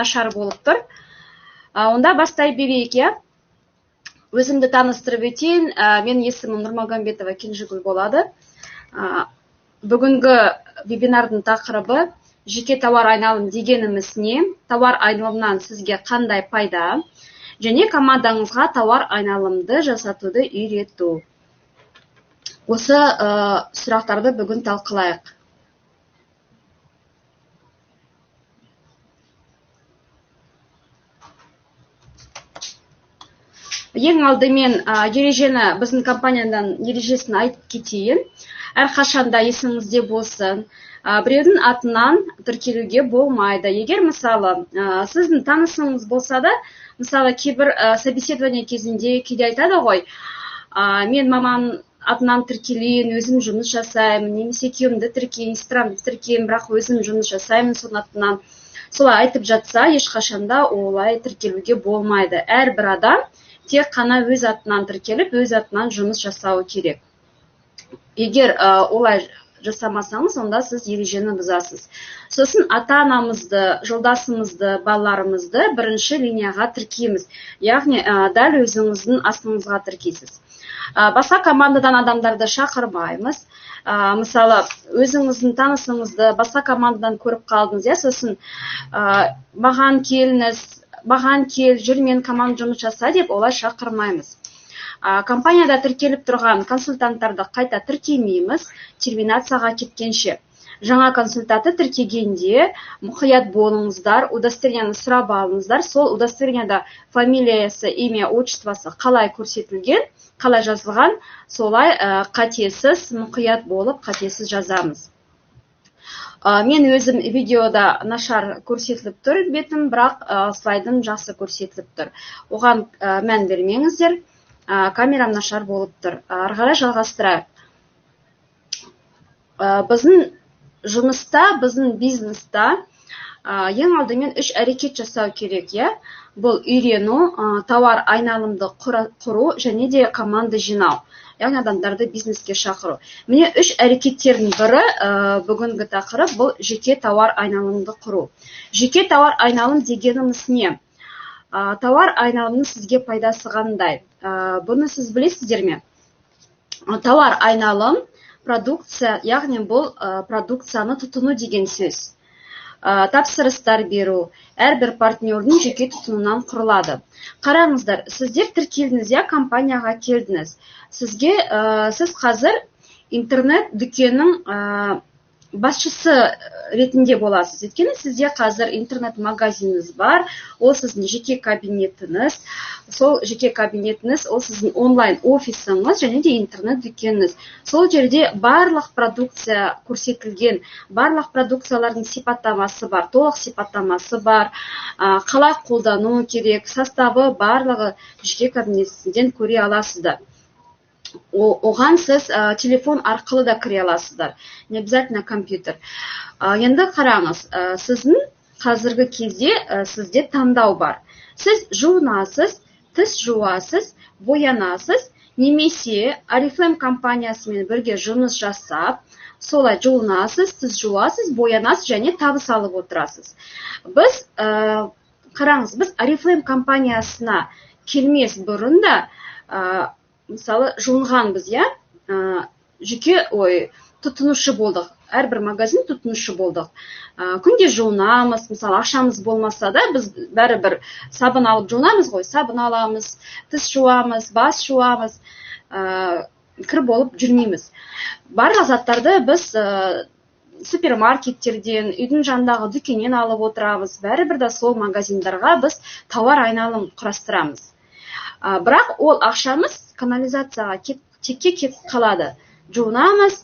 нашар болып тұр. Онда бастай берейік, иә. Өзімді таныстырып өтейін. Менің есімім Нұрмагамбетова Кенжегүл болады. Бүгінгі вебинардың тақырыбы жеке тауар айналым дегеніміз не? Тауар айналымнан сізге қандай пайда? Және командаңызға тауар айналымды жасатуды үйрету. Осы сұрақтарды бүгін талқылайық. Ең алдымен ережені, біздің компаниядан ережесін айтып кетейін. Әрқашанда есіңізде болсын. Біреудің атынан тіркелуге болмайды. Егер мысалы сіздің танысыңыз болса да, мысалы кейбір собеседование кезінде кейде айтады ғой, мен маман атынан тіркелейін, өзім жұмыс жасаймын, немесе күйеуімді тіркейін, сестрамды тіркейін, бірақ өзім жұмыс жасаймын соның атынан. Солай айтып жатса, ешқашанда олай тіркелуге болмайды. Әрбір адам тек қана өз атынан тіркеліп, өз атынан жұмыс жасауы керек. Егер олай жасамасаңыз, онда сіз ережені бұзасыз. Сосын ата-анамызды, жолдасымызды, балаларымызды бірінші линияға тіркейміз. Яғни дәл өзіңіздің астыңызға тіркейсіз. Басқа командадан адамдарды шақырмаймыз. Мысалы, өзіңіздің танысыңызды басқа командадан көріп қалдыңыз, иә, сосын маған кел, жүр мен команда жұмыс жаса деп олай шақырмаймыз. Компанияда тіркеліп тұрған консультанттарды қайта тіркемейміз, терминацияға кеткенше. Жаңа консультанты тіркегенде мұқият болыңыздар, удостоверениені сұрап алыңыздар. Сол удостоверениеда фамилиясы, имя, отчествосы қалай көрсетілген, қалай жазылған, солай қатесіз, мұқият болып, қатесіз жазамыз. Мен өзім видеода нашар көрсетіліп тұр бетім, бірақ слайдым жақсы көрсетіліп тұр. Оған мән бермеңіздер, камерам нашар болып тұр. Арғара жалғастырайық. Біздің жұмыста, біздің бизнеста ең алдымен 3 әрекет жасау керек, е? Бұл үйрену, тауар айналымды құру және де команда жинау. Яғни адамдарды бизнеске шақыру. Міне 3 әрекеттердің бірі бүгінгі тақырып бұл жеке тауар айналымды құру. Жеке тауар айналым дегеніміз не? Тауар айналымның сізге пайдасы қандай? Бұны сіз білесіздер ме? Тауар айналым продукция, яғни бұл продукцияны тұтыну деген сөз. Тапсырыстар беру, әрбір партнердің жеке тұтынуынан құрылады. Қараңыздар, сіздер тіркелдіңіз, я компанияға келдіңіз. Сіз қазір интернет дүкеннің басшысы ретінде боласыз. Өйткені сізде қазір интернет-магазиніңіз бар, ол сіздің жеке кабинетіңіз, сол жеке кабинетіңіз, ол сіздің онлайн офисіңіз және де интернет дүкеніңіз. Сол жерде барлық продукция көрсетілген, барлық продукциялардың сипаттамасы бар, толық сипаттамасы бар, қалай қолдану керек, составы барлығы жеке кабинетіңізден көре аласыздар. Оған сіз телефон арқылы да кіре аласыздар, не обязательно компьютер. Енді қараңыз, сіздің қазіргі кезде сізде таңдау бар. Сіз жуынасыз, тіс жуасыз, боянасыз, немесе Oriflame компаниясымен бірге жұмыс жасап, солай жуынасыз, тіс жуасыз, боянасыз және табыс алып отырасыз. Біз, қараңыз, біз Oriflame компаниясына келмес бұрын да мысалы, жуынғанбыз, я? Тұтынушы болдық. Әрбір магазин тұтынушы болдық. Күнде жуынамыз, мысалы, ақшамыз болмаса да, біз бәрібір сабын алып жуынамыз ғой, сабын аламыз, тіс жуамыз, бас жуамыз, кір болып жүрмейміз. Барлық заттарды біз супермаркеттерден, үйдің жанындағы дүкеннен алып отырамыз. Бәрібір де сол магазиндарға біз тауар айналым құрастырамыз. Бірақ ол ақшамыз канализацияға текке кетіп қалады. Жуынамыз,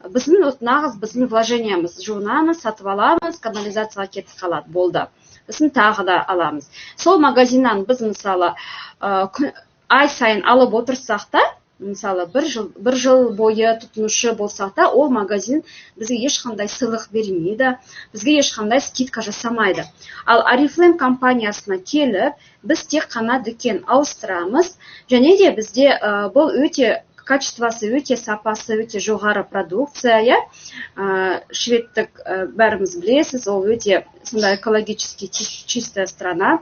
нағыз біздің вложениямыз. Жуынамыз, сатып аламыз, канализацияға кетіп қалады. Болды. Біздің тағы да аламыз. Сол магазиннан біз мысалы ай сайын алып отырсақ та, мысалы бір жыл бойы тұтынушы болсақ та, ол магазин бізге ешқандай сыйлық бермейді, бізге ешқандай скидка жасамайды. Ал Oriflame компаниясына келіп, біз тек қана дүкен ауыстырамыз, және де бізде бұл өте качествосы өте, сапасы өте жоғары продукция, иә. Шведтік бәріміз білесіз, ол өте сондай экологически чистая страна.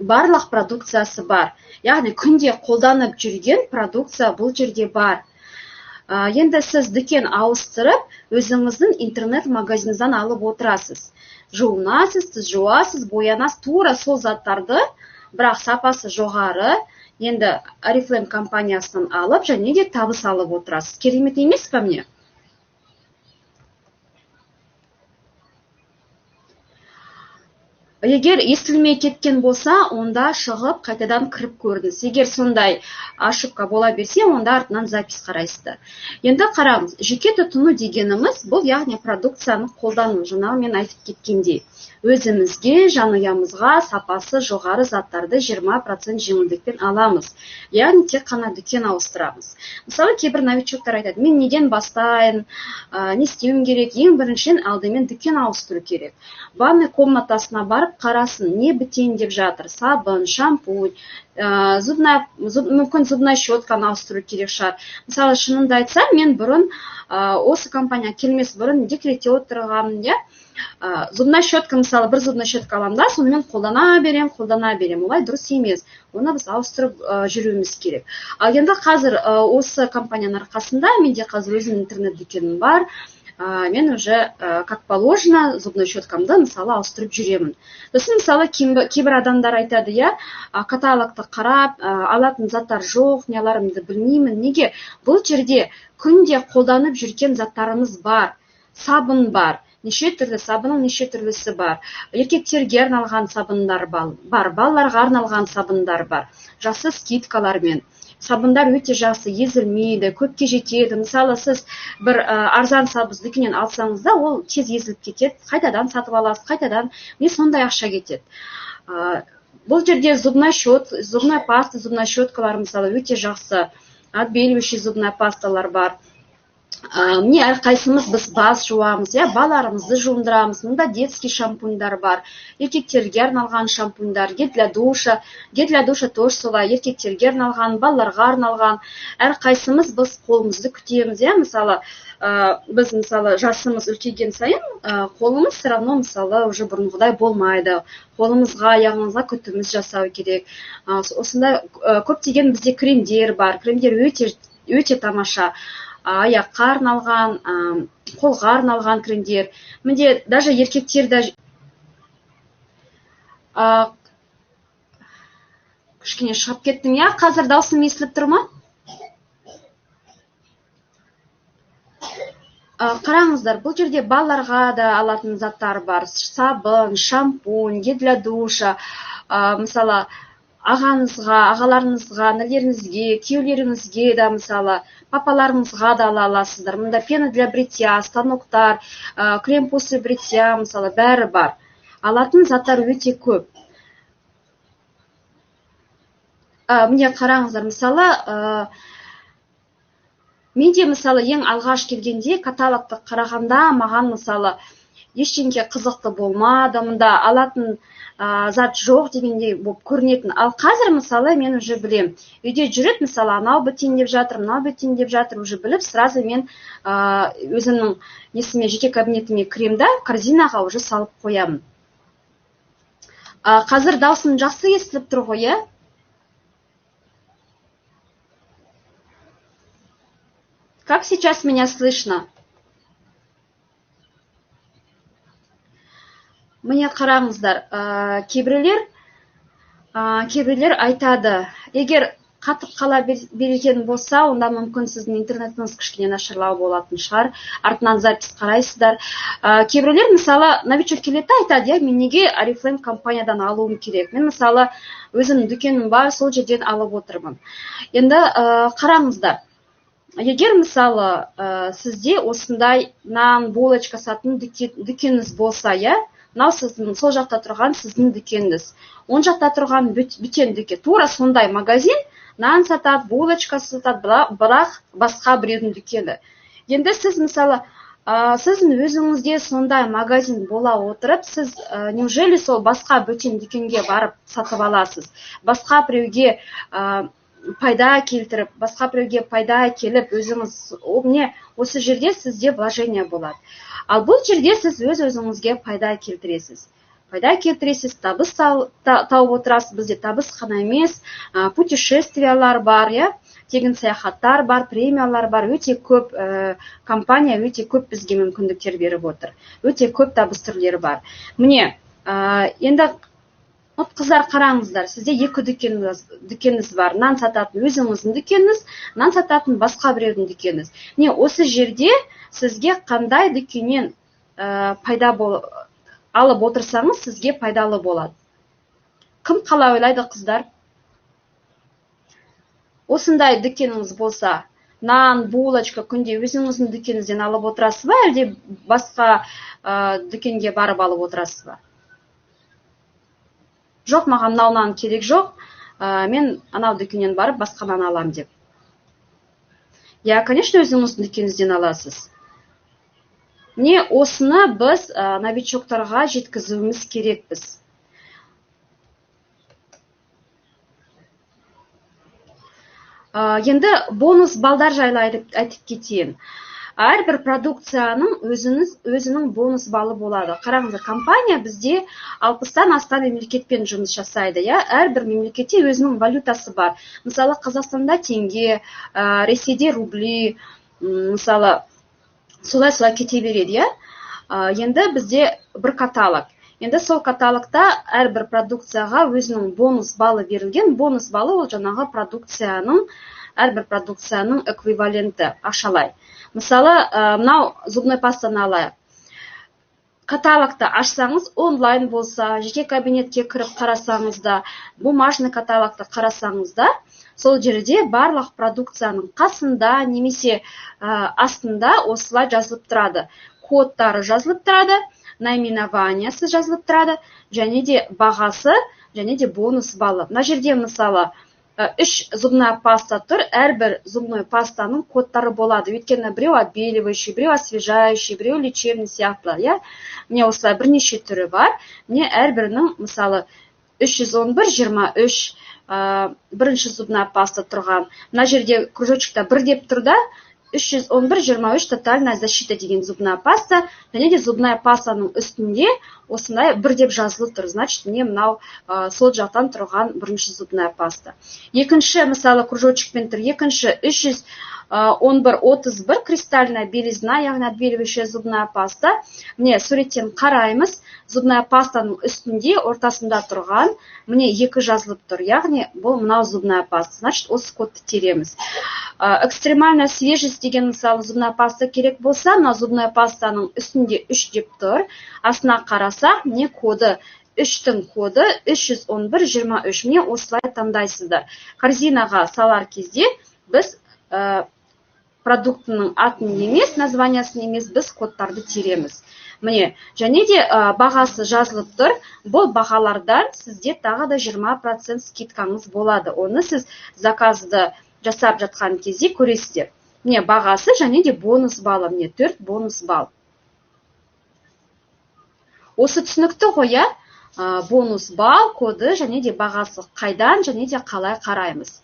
Барлық продукциясы бар. Яғни күнде қолданып жүрген продукция бұл жерде бар. Енді сіз дүкен ауыстырып, өзіңіздің интернет-магазиннан алып отырасыз. Жуынасыз, сіз жуасыз, боянасыз, тура сол заттарды, бірақ сапасы жоғары, енді Oriflame компаниясынан алып, және де табыс алып отырасыз. Керемет емес пе мне? Егер естілмей кеткен болса, онда шығып, қайтадан кіріп көріңіз. Егер сондай ошибка бола берсе, онда артынан запись қарайсыздар. Енді қараңыз, жеке тұтыну дегеніміз, бұл яғни продукцияны қолдану, жаңа мен айтып кеткендей. Өзімізге, жанұямызға сапасы жоғары заттарды 20% жеңілдікпен аламыз. Яғни тек қана дүкен ауыстырамыз. Мысалы, кейбір новичоктар айтады, мен неден бастайын, не істеуім керек? Ең біріншіден алдымен дүкен ауыстыру керек. Ванной комнатасына барып қарасын, не бітейін деп жатыр? Сабын, шампунь, мүмкін зубная щетканы ауыстыру керек шығар. Мысалы, шынымды айтсам, мен бұрын осы компания келмес бұрын декретте отырғанмын, иә. Зубная щетка, мысалы, бір зубная щетка аламын да, сонымен қолдана берем. Олай дұрыс емес. Оны біз ауыстырып жүруіміз керек. Ал енді қазір осы компанияның арқасында менде қазір өзімнің интернет дүкенім бар. Мен уже как положено зубной щеткамды мысалы ауыстырып жүремін. Сосын мысалы кейбір адамдар айтады, иә, каталогты қарап, алатын заттар жоқ, не аларымды білмеймін. Неге? Бұл жерде күнде қолданып жүрген заттарымыз бар. Сабын бар. Неше түрлі сабының неше түрлісі бар. Еркектерге арналған сабындар бар, балаларға арналған сабындар бар. Жасы скидкалармен. Сабындар өте жақсы, езілмейді, көпке жетеді. Мысалы, сіз бір арзан сабыз дүкеннен алсаңыз да, ол тез езіліп кетеді. Қайтадан сатып аласыз, қайтадан не сондай ақша кетеді. Бұл жерде зубная паста, зубная щеткалар мысалы өте жақсы. Отбеливающий зубная пасталар бар. Міне әрқайсымыз біз бас жуамыз, балаларымызды жуындырамыз. Мұнда детский шампуньдар бар, еркектерге арналған шампуньдар, гель для душа тоже солай, еркектерге арналған, балаларға арналған. Әрқайсымыз біз қолымызды күтеміз, мысалы, біз мысалы жасымыз үлкейген сайын, қолымыз все равно мысалы уже бұрынғыдай болмайды. Қолымызға, аяғымызға күтіміз жасау керек. Осында көптеген бізде кремдер бар, кремдер өте тамаша. Аяққа арналған, қолға арналған кремдер. Менде даже еркектерді кішкене шығып кеттім, иә? Қазір даусым естіліп тұр ма? Қараңыздар, бұл жерде балаларға да алатын заттар бар. Сабын, шампунь, гель для душа, мысалы, ағаларыңызға, інілеріңізге, күйеулеріңізге да, мысалы, папаларыңызға да ала аласыздар. Мұнда пена для бритья, станоктар, крем после бритья, мысалы, бәрі бар. Алатын заттар өте көп. Міне қараңыздар, мысалы, менде, мысалы, ең алғаш келгенде каталогты қарағанда, маған, мысалы, ештеңке қызықты болмады, мұнда алатын зат жоқ дегендей болып көрінетін. Ал қазір, мысалы, мен уже білем. Үйде жүріп, мысалы, анау бітейін деп жатыр, уже біліп, сразу мен өзімнің несіме, жеке кабинетіме кремді корзинаға уже салып қоямын. Қазір даусым жақсы естіліп тұр ғой, иә? Как сейчас меня слышно? Міне қараңыздар, кейбіреулер айтады, егер қатып қала берген болса, онда мүмкін сіздің интернетіңіз кішкене нашарлау болатын шығар, артынан запись қарайсыздар. Кейбіреулер, мысалы, новичок келеді айтады, мен неге Oriflame компаниядан алуым керек? Мен, мысалы, өзімнің дүкенім бар, сол жерден алып отырмын. Енді қараңыздар, егер, мысалы, сізде осындай нан, булочка сатын дүкеніңіз болса, мынау сіздің сол жақта тұрған сіздің дүкеніңіз. Он жақта тұрған бүтен дүкен. Тура сондай магазин, нан сатады, булочка сатады, бірақ басқа біреудің дүкені. Енді сіз, мысалы, сіздің өзіңізде сондай магазин бола отырып, сіз неужели сол басқа бүтен дүкенге барып сатып аласыз? Басқа біреуге пайда келтіріп, басқа біреуге пайда келіп, өзіңіз міне осы жерде сізде вложение болады. Ал бұл жерде сіз өз-өзіңізге пайда келтіресіз. Пайда келтіресіз, табыс тауып отырасыз. Бізде табыс қана емес, путешествиялар бар, тегін саяхаттар бар, премиялар бар, өте көп компания өте көп бізге мүмкіндіктер беріп отыр. Өте көп табыс түрлері бар. Міне, енді қыздар қараңыздар, сізде екі дүкеніңіз бар. Нан сататын өзіңіздің дүкеніңіз, нан сататын басқа біреудің дүкеніңіз. Міне, осы жерде сізге қандай дүкеннен пайда алып отырсаңыз, сізге пайдалы болады. Кім қалай ойлайды, қыздар? Осындай дүкеніңіз болса, нан, булочка күнде өзіңіздің дүкеніңізден алып отырасыз ба, әлде басқа дүкенге барып алып отырасыз ба? Жоқ, маған мынау нан керек жоқ, мен анау дүкеннен барып басқа нан алам деп. Конечно, өзіңіздің дүкеніңізден аласыз. Міне, осыны біз новичоктарға жеткізуіміз керекпіз. Енді бонус балдар жайлы айтып кетейін. Әрбір продукцияның өзінің бонус балы болады. Қараңыздар, компания бізде 60-тан астам мемлекетпен жұмыс жасайды. Әрбір мемлекетте өзінің валютасы бар. Мысалы, Қазақстанда теңге, Ресейде рубли, мысалы, солай кете береді. Енді бізде бір каталог. Енді сол каталогта әрбір продукцияға өзінің бонус балы берілген. Бонус балы ол жаңағы әрбір продукцияның эквиваленті, ақшалай. Мысалы, мынау зубной пастаны алайық. Каталогты ашсаңыз, онлайн болса, жеке кабинетке кіріп қарасаңыз да, бумажный каталогты қарасаңыз да, сол жерде барлық продукцияның қасында немесе астында осылай жазылып тұрады. Кодтары жазылып тұрады, наименованиясы жазылып тұрады, және де бағасы, және де бонус балы. Мына жерде мысалы 3 зубная паста тұр, әрбір зубной пастаның кодтары болады. Өйткені біреу отбеливающий, біреу освежающий, біреу лечебный сияқты. Міне осылай бірнеше түрі бар. Міне әрбірінің мысалы 311-23 бірінші зубная паста тұрған. Мына жерде кружочкта 1 деп тұр да, 311-23 тотальная защита деген зубная паста, және де зубная пастаның үстінде осындай 1 деп жазылып тұр. Значит, міне мынау сол жақтан тұрған бірінші зубная паста. Екінші, мысалы, кружочкпен тұр. Екінші 311-31 кристальная белизна, яғни отбеливающая зубная паста. Міне суреттен қараймыз, зубная пастаның үстінде ортасында тұрған, міне 2 жазылып тұр. Яғни бұл мынау зубная паста. Значит, осы кодты тереміз. Экстремальная свежесть деген мысалы зубная паста керек болса, мына зубная пастаның үстінде 3 деп тұр. Астына қарасақ, не коды, 3-тің коды 311-23. Міне осылай таңдайсыздар. Корзинаға салар кезде біз продуктының атын емес, названиясын емес, біз кодтарды тереміз. Міне, және де бағасы жазылып тұр. Бұл бағалардан сізде тағы да 20% скидкаңыз болады. Оны сіз заказды жасап жатқан кезде көресіздер. Міне бағасы және де бонус балы. Міне 4 бонус бал. Осы түсінікті ғой, бонус бал, коды және де бағасы қайдан және де қалай қараймыз.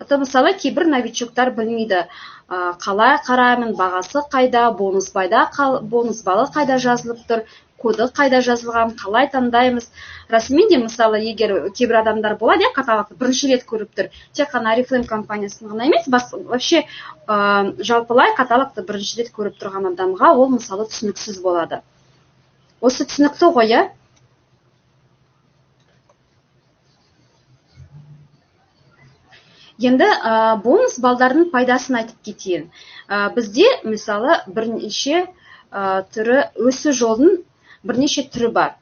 Мысалы, кейбір новичоктар білмейді, қалай қараймын, бағасы қайда, бонус балы қайда жазылып тұр, коды қайда жазылған, қалай таңдаймыз. Расымен де, мысалы, егер кейбір адамдар болады, каталогты бірінші рет көріп тұр, тек қана Oriflame компаниясын ғана емес, вообще жалпылай каталогты бірінші рет көріп тұрған адамға ол мысалы түсініксіз болады. Осы түсінікті ғой, Енді бонус балдардың пайдасын айтып кетейін. Бізде, мысалы, бірнеше түрі өсу жолдың бірнеше түрі бар.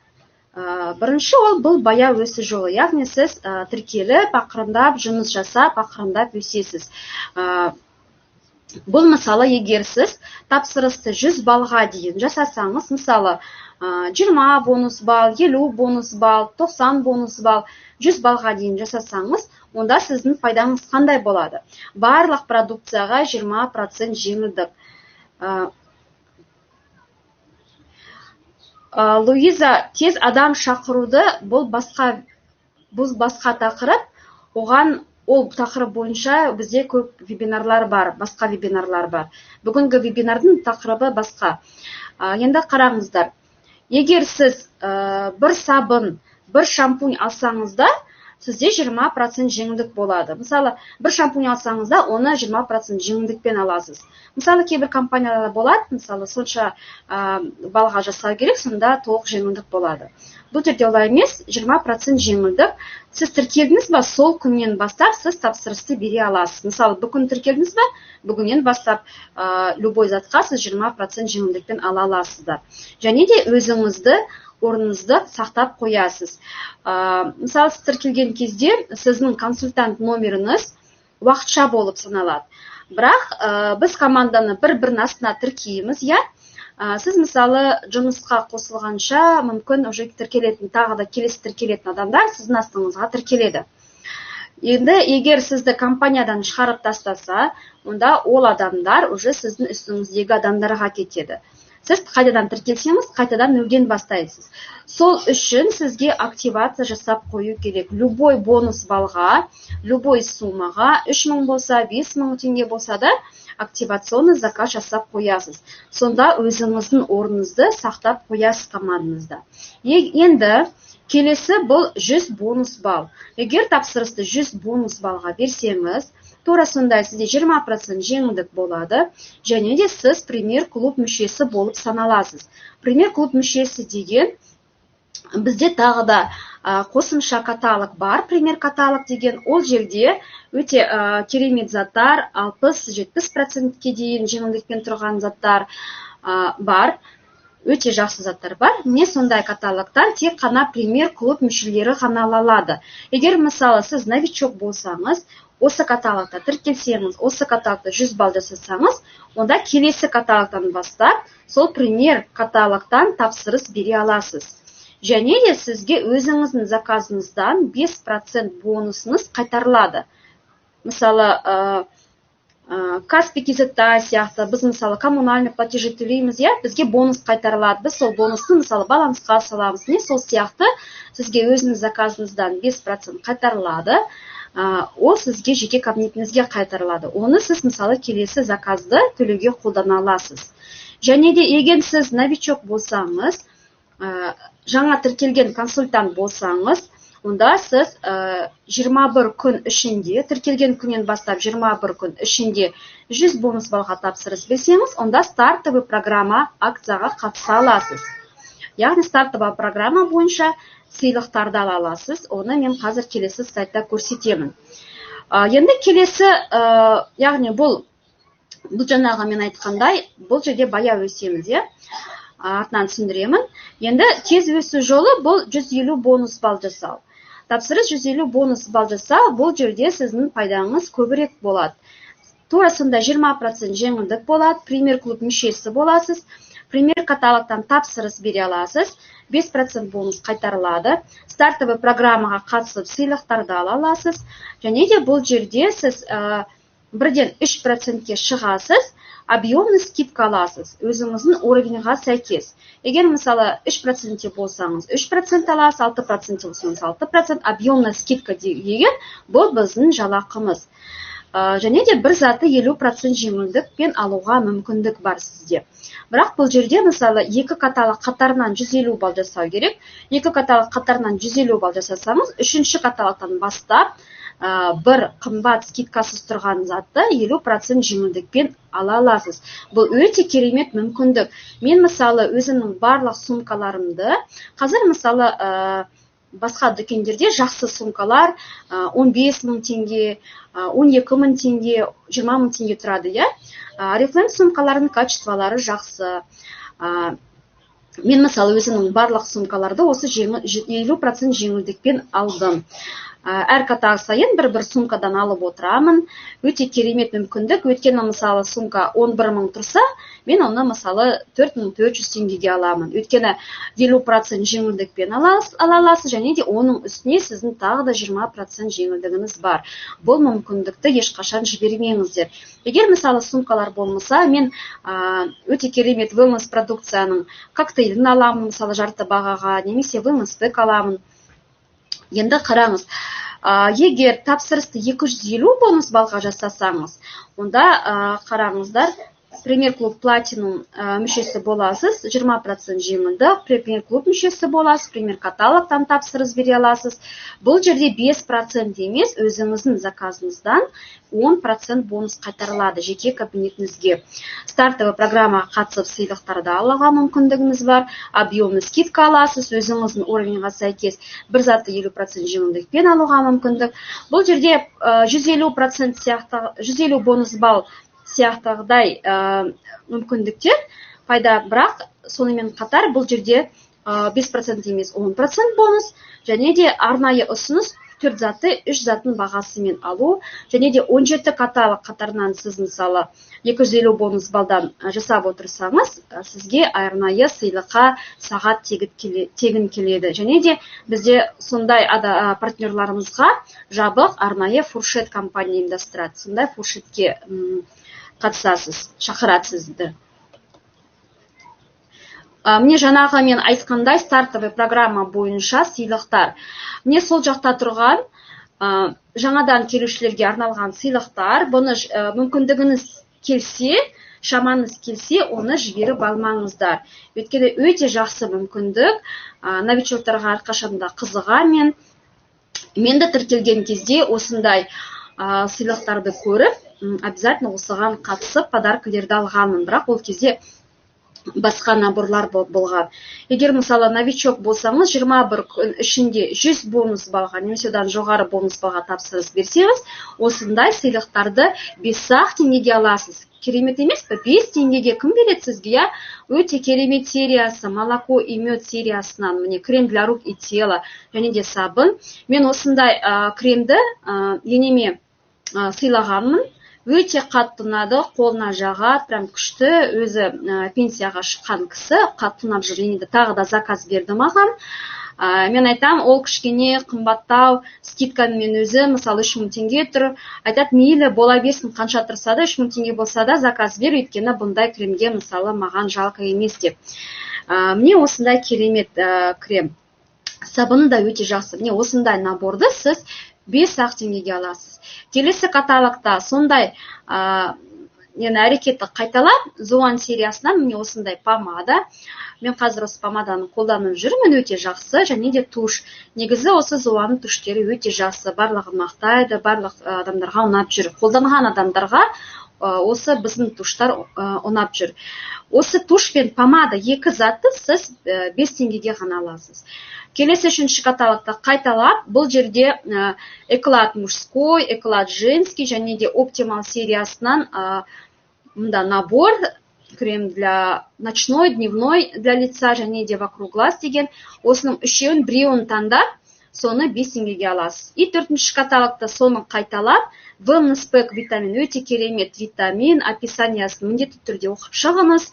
Бірінші ол бұл бая өсу жолы. Яғни сіз тіркеліп, ақырындап жұмыс жасап, ақырындап өсесіз. Бұл мысалы, егер сіз тапсырысты 100 балға дейін жасасаңыз, мысалы, 20 бонус бал, 50 бонус бал, 90 бонус бал, 100 балға дейін жасасаңыз, онда сіздің пайдаңыз қандай болады? Барлық продукцияға 20% жеңілдік. Луиза, тез адам шақыруды бұл басқа бұл басқа тақырып. Оған ол тақырып бойынша бізде көп вебинарлар бар, басқа вебинарлар бар. Бүгінгі вебинардың тақырыбы басқа. Енді қараңыздар. Егер сіз бір сабын, бір шампунь алсаңызда, сізде 20% жеңілдік болады. Мысалы, бір шампунь алсаңызда, оны 20% жеңілдікпен аласыз. Мысалы, кейбір компаниялар болады, мысалы, сонша балға жасау керек, сонда толық жеңілдік болады. Бұл жерде олай емес, 20% жеңілдік. Сіз тіркелдіңіз ба, сол күннен бастап сіз тапсырысты бере аласыз. Мысалы, бүгін тіркелдіңіз ба, бүгіннен бастап любой затқа сіз 20% жеңілдікпен ала аласыздар. Және де өзіңізді орныңызды сақтап қоясыз. Мысалы, сіз тіркелген кезде сіздің консультант номеріңіз уақытша болып саналады. Бірақ біз команданы бір-бірінің астына тіркейміз, иә? Сіз мысалы жұмысқа қосылғанша мүмкін уже тіркелетін, тағы да келесі тіркелетін адамдар сіздің астыңызға тіркеледі. Енді егер сізді компаниядан шығарып тастаса, онда ол адамдар уже сіздің үстіңіздегі адамдарға кетеді. Сіз қайтадан тіркелсеңіз, қайтадан нөлден бастайсыз. Сол үшін сізге активация жасап қою керек. Любой бонус балға, любой суммаға, 3000 болса, 5000 теңге болса да, активационный заказ жасап қоясыз. Сонда өзіңіздің орныңызды сақтап қоясыз командаңызда. Енді келесі бұл 100 бонус балл. Егер тапсырысты 100 бонус балға берсеңіз, тура сондай сізде 20% жеңілдік болады, және де сіз премьер клуб мүшесі болып саналасыз. Премьер клуб мүшесі деген бізде тағы да қосымша каталог бар. Премьер каталог деген ол жерде өте керемет заттар, 60-70%-ке дейін жеңілдікпен тұрған заттар бар. Өте жақсы заттар бар. Міне сондай каталогтан тек қана премьер клуб мүшелері ғана алады. Егер мысалы сіз новичок болсаңыз, осы каталогта тіркелсеңіз, осы каталогта 100 балл жасасаңыз, онда келесі каталогтан бастап, сол премьер каталогтан тапсырыс бере аласыз. Және де сізге өзіңіздің заказыңыздан 5% бонусыңыз қайтарылады. Мысалы, Каспи Кизетта сияқты, біз мысалы коммунальный платежи төлейміз, бізге бонус қайтарылады. Біз сол бонусты мысалы балансқа саламыз. Не сол сияқты сізге өзіңіз заказыңыздан 5% қайтарылады. Ол сізге жеке кабинетіңізге қайтарылады. Оны сіз мысалы келесі заказды төлеуге қолдана аласыз. Және де егер сіз новичок болсаңыз, жаңа тіркелген консультант болсаңыз, онда сіз 21 күн ішінде, тіркелген күннен бастап 21 күн ішінде 100 бонус балға тапсырыс берсеңіз, онда стартовый программа акцияға қатыса аласыз. Яғни стартовый программа бойынша сыйлықтарды ала аласыз. Оны мен қазір келесі сайтта көрсетемін. Енді келесі, яғни бұл жаңағы мен айтқандай, бұл жерде баяу өсеміз, артынан түсіндіремін. Енді тез өсу жолы бұл 150 бонус балл жасау. Тапсырыс 150 бонус балл жасау, бұл жерде сіздің пайдаңыз көбірек болады. Тура сонда 20% жеңілдік болады, премьер клуб мүшесі боласыз, премьер каталогтан тапсырыс бере аласыз, 5% бонус қайтарылады, стартовый программаға қатысып сыйлықтарды ала аласыз, және де бұл жерде сіз бірден 3%-ке шығасыз, объемный скидка аласыз, өзіңіздің уровеньға сәйкес. Егер мысалы 3% болсаңыз 3% аласыз, 6% болсаңыз 6%, объемный скидка деген бұл біздің жалақымыз. Және де бір заты 50% жеңілдікпен алуға мүмкіндік бар сізде. Бірақ бұл жерде мысалы екі каталог қатарынан 150 балл жасау керек. Екі каталог қатарынан 150 балл жасасаңыз, үшінші каталогтан бастап бір қымбат скидкасыз тұрған затты 50% жеңілдікпен ала аласыз. Бұл өте керемет мүмкіндік. Мен мысалы өзімнің барлық сумкаларымды, қазір мысалы басқа дүкендерде жақсы сумкалар 15 000 теңге, 12 000 теңге, 20 000 теңге тұрады, Oriflame сумкаларының качестволары жақсы. Мен мысалы өзімнің барлық сумкаларды осы 50% жеңілдікпен алдым. Әр каталог сайын бір сумкадан алып отырамын. Өте керемет мүмкіндік. Өйткені мысалы сумка 11 000 тұрса, мен оны мысалы 4400 теңгеге аламын. Өйткені 50% жеңілдікпен ала аласыз, және де оның үстіне сіздің тағы да 20% жеңілдігіңіз бар. Бұл мүмкіндікті ешқашан жібермеңіздер. Егер мысалы сумкалар болмаса, мен өте керемет wellness продукцияның коктейлін аламын, мысалы жарты бағаға, немесе wellness пэк аламын. Енді қараңыз, егер тапсырысты 250 бонус балға жасасаңыз, онда қараңыздар, Премьер клуб платинум мүшесі боласыз, 20% жеңілдік, Премьер клуб мүшесі боласыз, Премьер каталогтан тапсырыс бере аласыз. Бұл жерде 5% емес, өзіңіздің заказыңыздан 10% бонус қайтарылады жеке кабинетіңізге. Стартовый программаға қатысып сыйлықтарды алуға мүмкіндігіңіз бар. Объемный скидка аласыз, өзіңіздің уровеньға сәйкес бір затты 50% жеңілдікпен алуға мүмкіндік. Бұл жерде 150% сияқты 150 бонус балл сияқтағыдай мүмкіндіктер пайда, бірақ сонымен қатар бұл жерде 5% емес 10% бонус, және де арнайы ұсыныс 4 затты 3 заттың бағасымен алу, және де 17 каталог қатарынан сіз мысалы 250 бонус балдан жасап отырсаңыз, сізге арнайы сыйлыққа сағат тегін келеді. Және де бізде сондай партнерларымызға жабық арнайы фуршет компания ұйымдастырады. Сондай фуршетке қатысасыз, шақырады сізді. Міне жаңағы мен айтқандай стартовый программа бойынша сыйлықтар. Міне сол жақта тұрған жаңадан келушілерге арналған сыйлықтар. Бұны мүмкіндігіңіз келсе, шамаңыз келсе, оны жіберіп алмаңыздар. Өйткені өте жақсы мүмкіндік. Новичоктарға әрқашанда қызыға мен де тіркелген кезде осындай сыйлықтарды көріп, обязательно осыған қатысып подаркілерді алғанмын, бірақ ол кезде басқа наборлар болған. Егер мысалы новичок болсаңыз, 21 күн ішінде 100 бонус балға, немесе одан жоғары бонус балға тапсырыс берсеңіз, осындай сыйлықтарды 5 теңгеге аласыз. Керемет емес пе? 5 теңгеге кім береді сізге? Өте керемет сериясы, молоко и мед сериясынан, міне крем для рук и тела, және де сабын. Мен осындай кремді енеме сыйлағанмын. Өте қатты ұнады, қолына жағады, прям күшті, өзі пенсияға шыққан кісі, қатты ұнап жүр, және де тағы да заказ берді маған. Мен айтам, ол кішкене қымбаттау, скидкамен өзі, мысалы 3000 теңге тұр. Айтады, мейлі бола берсін, қанша тұрса да, 3000 теңге болса да заказ бер, өйткені бұндай кремге мысалы маған жалко емес деп. Міне осындай керемет крем. Сабыны да өте жақсы. Міне осындай наборды сіз 5 теңгеге аласыз. Келесі каталогта сондай әрекетті қайталап, Зуан сериясынан міне осындай помада. Мен қазір осы помаданы қолданып жүрмін, өте жақсы, және де туш. Негізі осы Зуанның туштері өте жақсы, барлығы мақтайды, барлық адамдарға ұнап жүр. Қолданған адамдарға осы біздің туштар ұнап жүр. Осы туш пен помада екі затты сіз 5 теңгеге ғана аласыз. Келесі үшінші каталогта қайталап, бұл жерде эклад мужской, эклад женский, және де оптимал сериясынан мұнда набор, крем для ночной, дневной для лица, және де вокруг глаз деген, осының үшеуін біреуін таңдап, соны 5 теңгеге аласыз. И төртінші каталогта соны қайталап, Wellness Pack витамин, өте керемет витамин, описаниясын міндетті түрде оқып шығыңыз.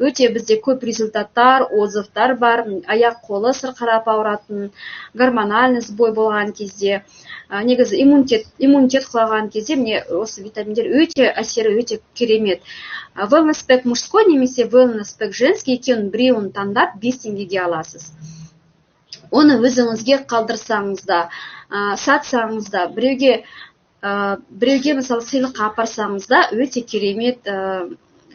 Өте бізде көп результаттар, отзывтар бар, аяқ қолы сырқырап ауыратын, гормональный сбой болған кезде, негізі иммунитет құлаған кезде, міне осы витаминдер өте әсері өте керемет. Wellness Pack мужской немесе Wellness Pack женский екеуін біреуін таңдап 5 теңгеге аласыз. Оны өзіңізге қалдырсаңыз да, сатсаңыз да, біреуге мысалы сыйлыққа апарсаңыз да өте керемет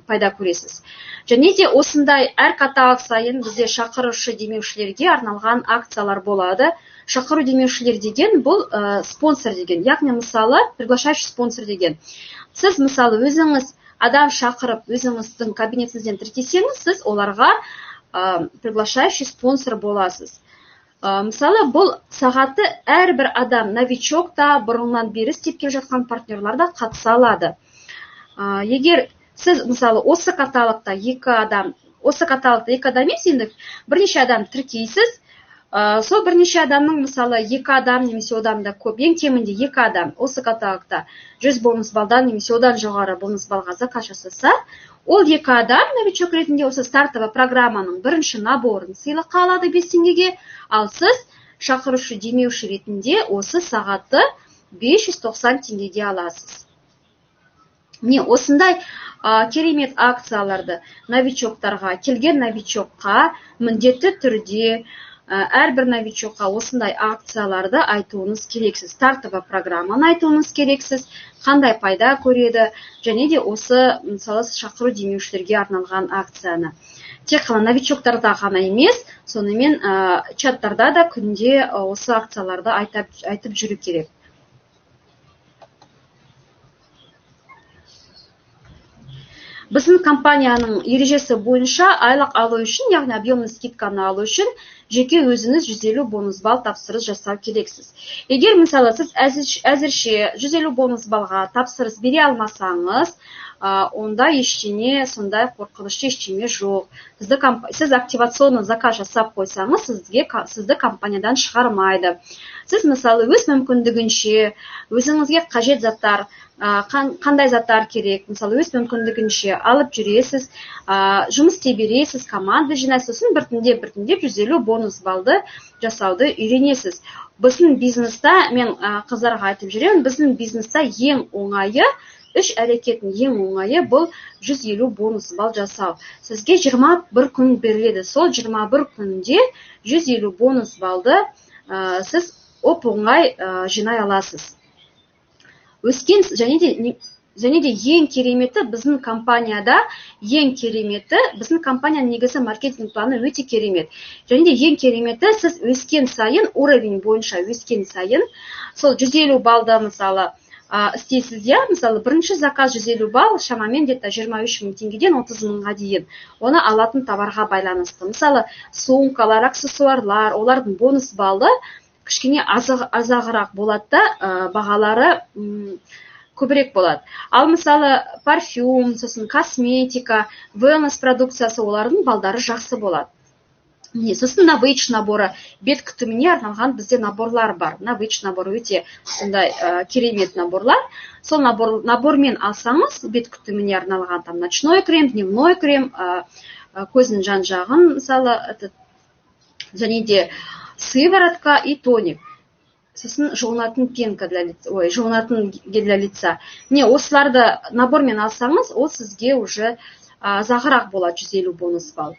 пайда көресіз. Және де осындай әр каталог сайын бізде шақырушы демеушілерге арналған акциялар болады. Шақыру демеушілер деген бұл спонсор деген, яғни мысалы приглашающий спонсор деген. Сіз мысалы өзіңіз адам шақырып өзіңіздің кабинетіңізден тіркесеңіз, сіз оларға приглашающий спонсор боласыз. Мысалы, бұл сағаты әрбір адам, новичок та, бұрыннан бері істеп келе жатқан партнерлар да қатыса алады. Егер сіз, мысалы, осы каталогта екі адам емес, енді бірнеше адам тіркейсіз, сол бірнеше адамның, мысалы, екі адам немесе одан да көп, ең кемінде екі адам осы каталогта 100 бонус балдан немесе одан жоғары бонус балға заказ жасаса, ол екі адам новичок ретінде осы стартовый программаның бірінші наборын сыйлыққа алады 5 теңгеге, ал сіз шақырушы демеуші ретінде осы сағатты 590 теңгеге аласыз. Міне осындай керемет акцияларды новичоктарға, келген новичокқа міндетті түрде әрбір новичокқа осындай акцияларды айтуыңыз керексіз, стартовый программаны айтуыңыз керексіз, қандай пайда көреді, және де осы мысалы шақыру демеушілерге арналған акцияны. Тек қана новичоктарда ғана емес, сонымен чаттарда да күнде осы акцияларды айтып жүру керек. Біздің компанияның ережесі бойынша айлық алу үшін, яғни объемный скидканы алу үшін, жеке өзіңіз 150 бонус балл тапсырыс жасау керексіз. Егер мысалы сіз әзірше 150 бонус балға тапсырыс бере алмасаңыз, онда ештеңе, сондай қорқынышты ештеңе жоқ. Сіз активационный заказ жасап қойсаңыз, сізді компаниядан шығармайды. Сіз мысалы өз мүмкіндігінше, өзіңізге қажет заттар, қандай заттар керек, мысалы өз мүмкіндігінше алып жүресіз, жұмыс істей бересіз, команда жинайсыз, сосын біртіндеп 150 бонус балды жасауды үйренесіз. Біздің бизнеста, мен қыздарға айтып жүремін, біздің бизнеста ең оңайы, үш әрекеттің ең оңайы бұл 150 бонус балл жасау. Сізге 21 күн беріледі. Сол 21 күнде 150 бонус балды сіз оп-оңай жинай аласыз. Және де ең кереметі біздің компанияда, біздің компанияның негізі маркетинг планы өте керемет. Және де ең кереметі, сіз өскен сайын, уровень бойынша өскен сайын, сол 150 балды мысалы істейсіз, мысалы бірінші заказ 150 балл, шамамен где-то 23 мың теңгеден 30 мыңға дейін. Оны алатын товарға байланысты. Мысалы сумкалар, аксессуарлар, олардың бонус баллы кішкене азағырақ болады да, бағалары көбірек болады. Ал мысалы парфюм, сосын косметика, wellness продукциясы, олардың балдары жақсы болады. Сосын навыч наборы, бет күтіміне арналған бізде наборлар бар. Навыч наборы өте сондай керемет наборлар. Сол набормен алсаңыз, бет күтіміне арналған там ночной крем, дневной крем, көздің жан-жағын, мысалы, және де сыворотка и тоник. Сосын жуынатын пенка для лица, жуынатын гель для лица. Осыларды набормен алсаңыз, ол сізге уже зағырақ болады 150 бонус балл.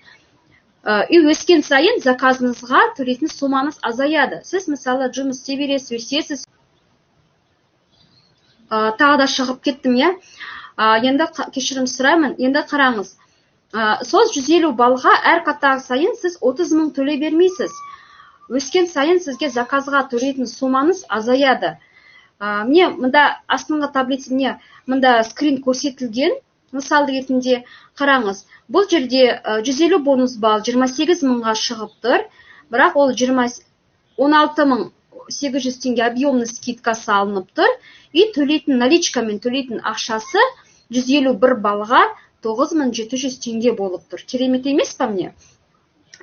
И өскен сайын заказыңызға төлейтін сумаңыз азаяды. Сіз мысалы жұмыс істей бересіз, өсесіз. Тағы да шығып кеттім, енді кешірім сұраймын, енді қараңыз. Сол 150 балға әр қатар сайын сіз 30 мың төлей бермейсіз. Өскен сайын сізге заказға төлейтін сумаңыз азаяды. Мұнда астыңғы таблиціне мұнда скрин көрсетілген. Мысал ретінде қараңыз, бұл жерде 150 бонус балл 28 мыңға шығып тұр, бірақ ол 16.800 теңге объемный скидка салынып тұр, и наличкамен төлейтін ақшасы 151 балға 9700 теңге болып тұр. Керемет емес па мне?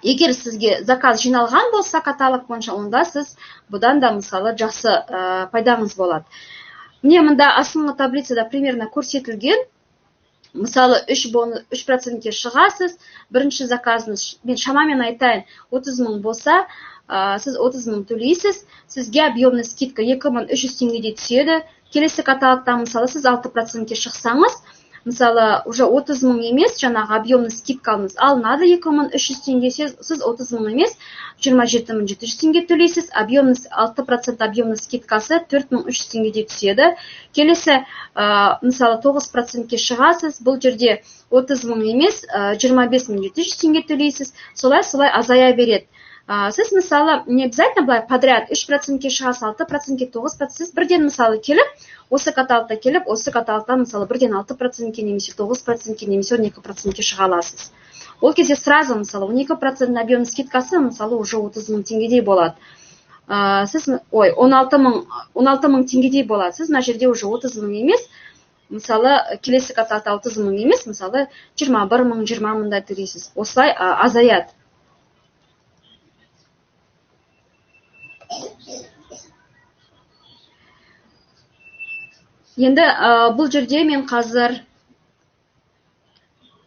Егер сізге заказ жиналған болса каталог бойынша, онда сіз бұдан да мысалы жақсы пайдаңыз болады. Мұнда астыңғы таблицада примерно көрсетілген. Мысалы 3%-ке шығасыз, бірінші заказыңыз, мен шамамен айтайын, 30 мың болса, сіз 30 мың төлейсіз, сізге объемный скидка 2300 теңгеде түседі. Келесі каталогта мысалы сіз 6%-ке шықсаңыз, мысалы уже 30 мың емес, жаңағы объемный скидкаңыз алынады 2300 теңге, сіз 30 мың емес, 27700 теңге төлейсіз, 6% объемный скидкасы 4300 теңгеде түседі. Келесі, мысалы 9%-ке шығасыз, бұл жерде 30 мың емес, 25700 теңге төлейсіз, солай азая береді. Сіз мысалы не обязательно былай подряд 3%-ке шығасыз, 6%-ке, 9%, сіз бірден мысалы келіп, осы каталогта келіп, осы каталогта мысалы бірден 6%-ке, немесе 9%-ке, немесе 12%-ке шыға аласыз. Ол кезде сразу мысалы 12% объемный скидкасы мысалы уже 30 мың теңгедей болады. Сіз 16 мың теңгедей болады. Сіз мына жерде уже 30 мың емес, мысалы келесі каталогта 30 мың емес, мысалы 21 мың, 20 мыңдай төлейсіз. Осылай азаяды. Енді бұл жерде мен қазір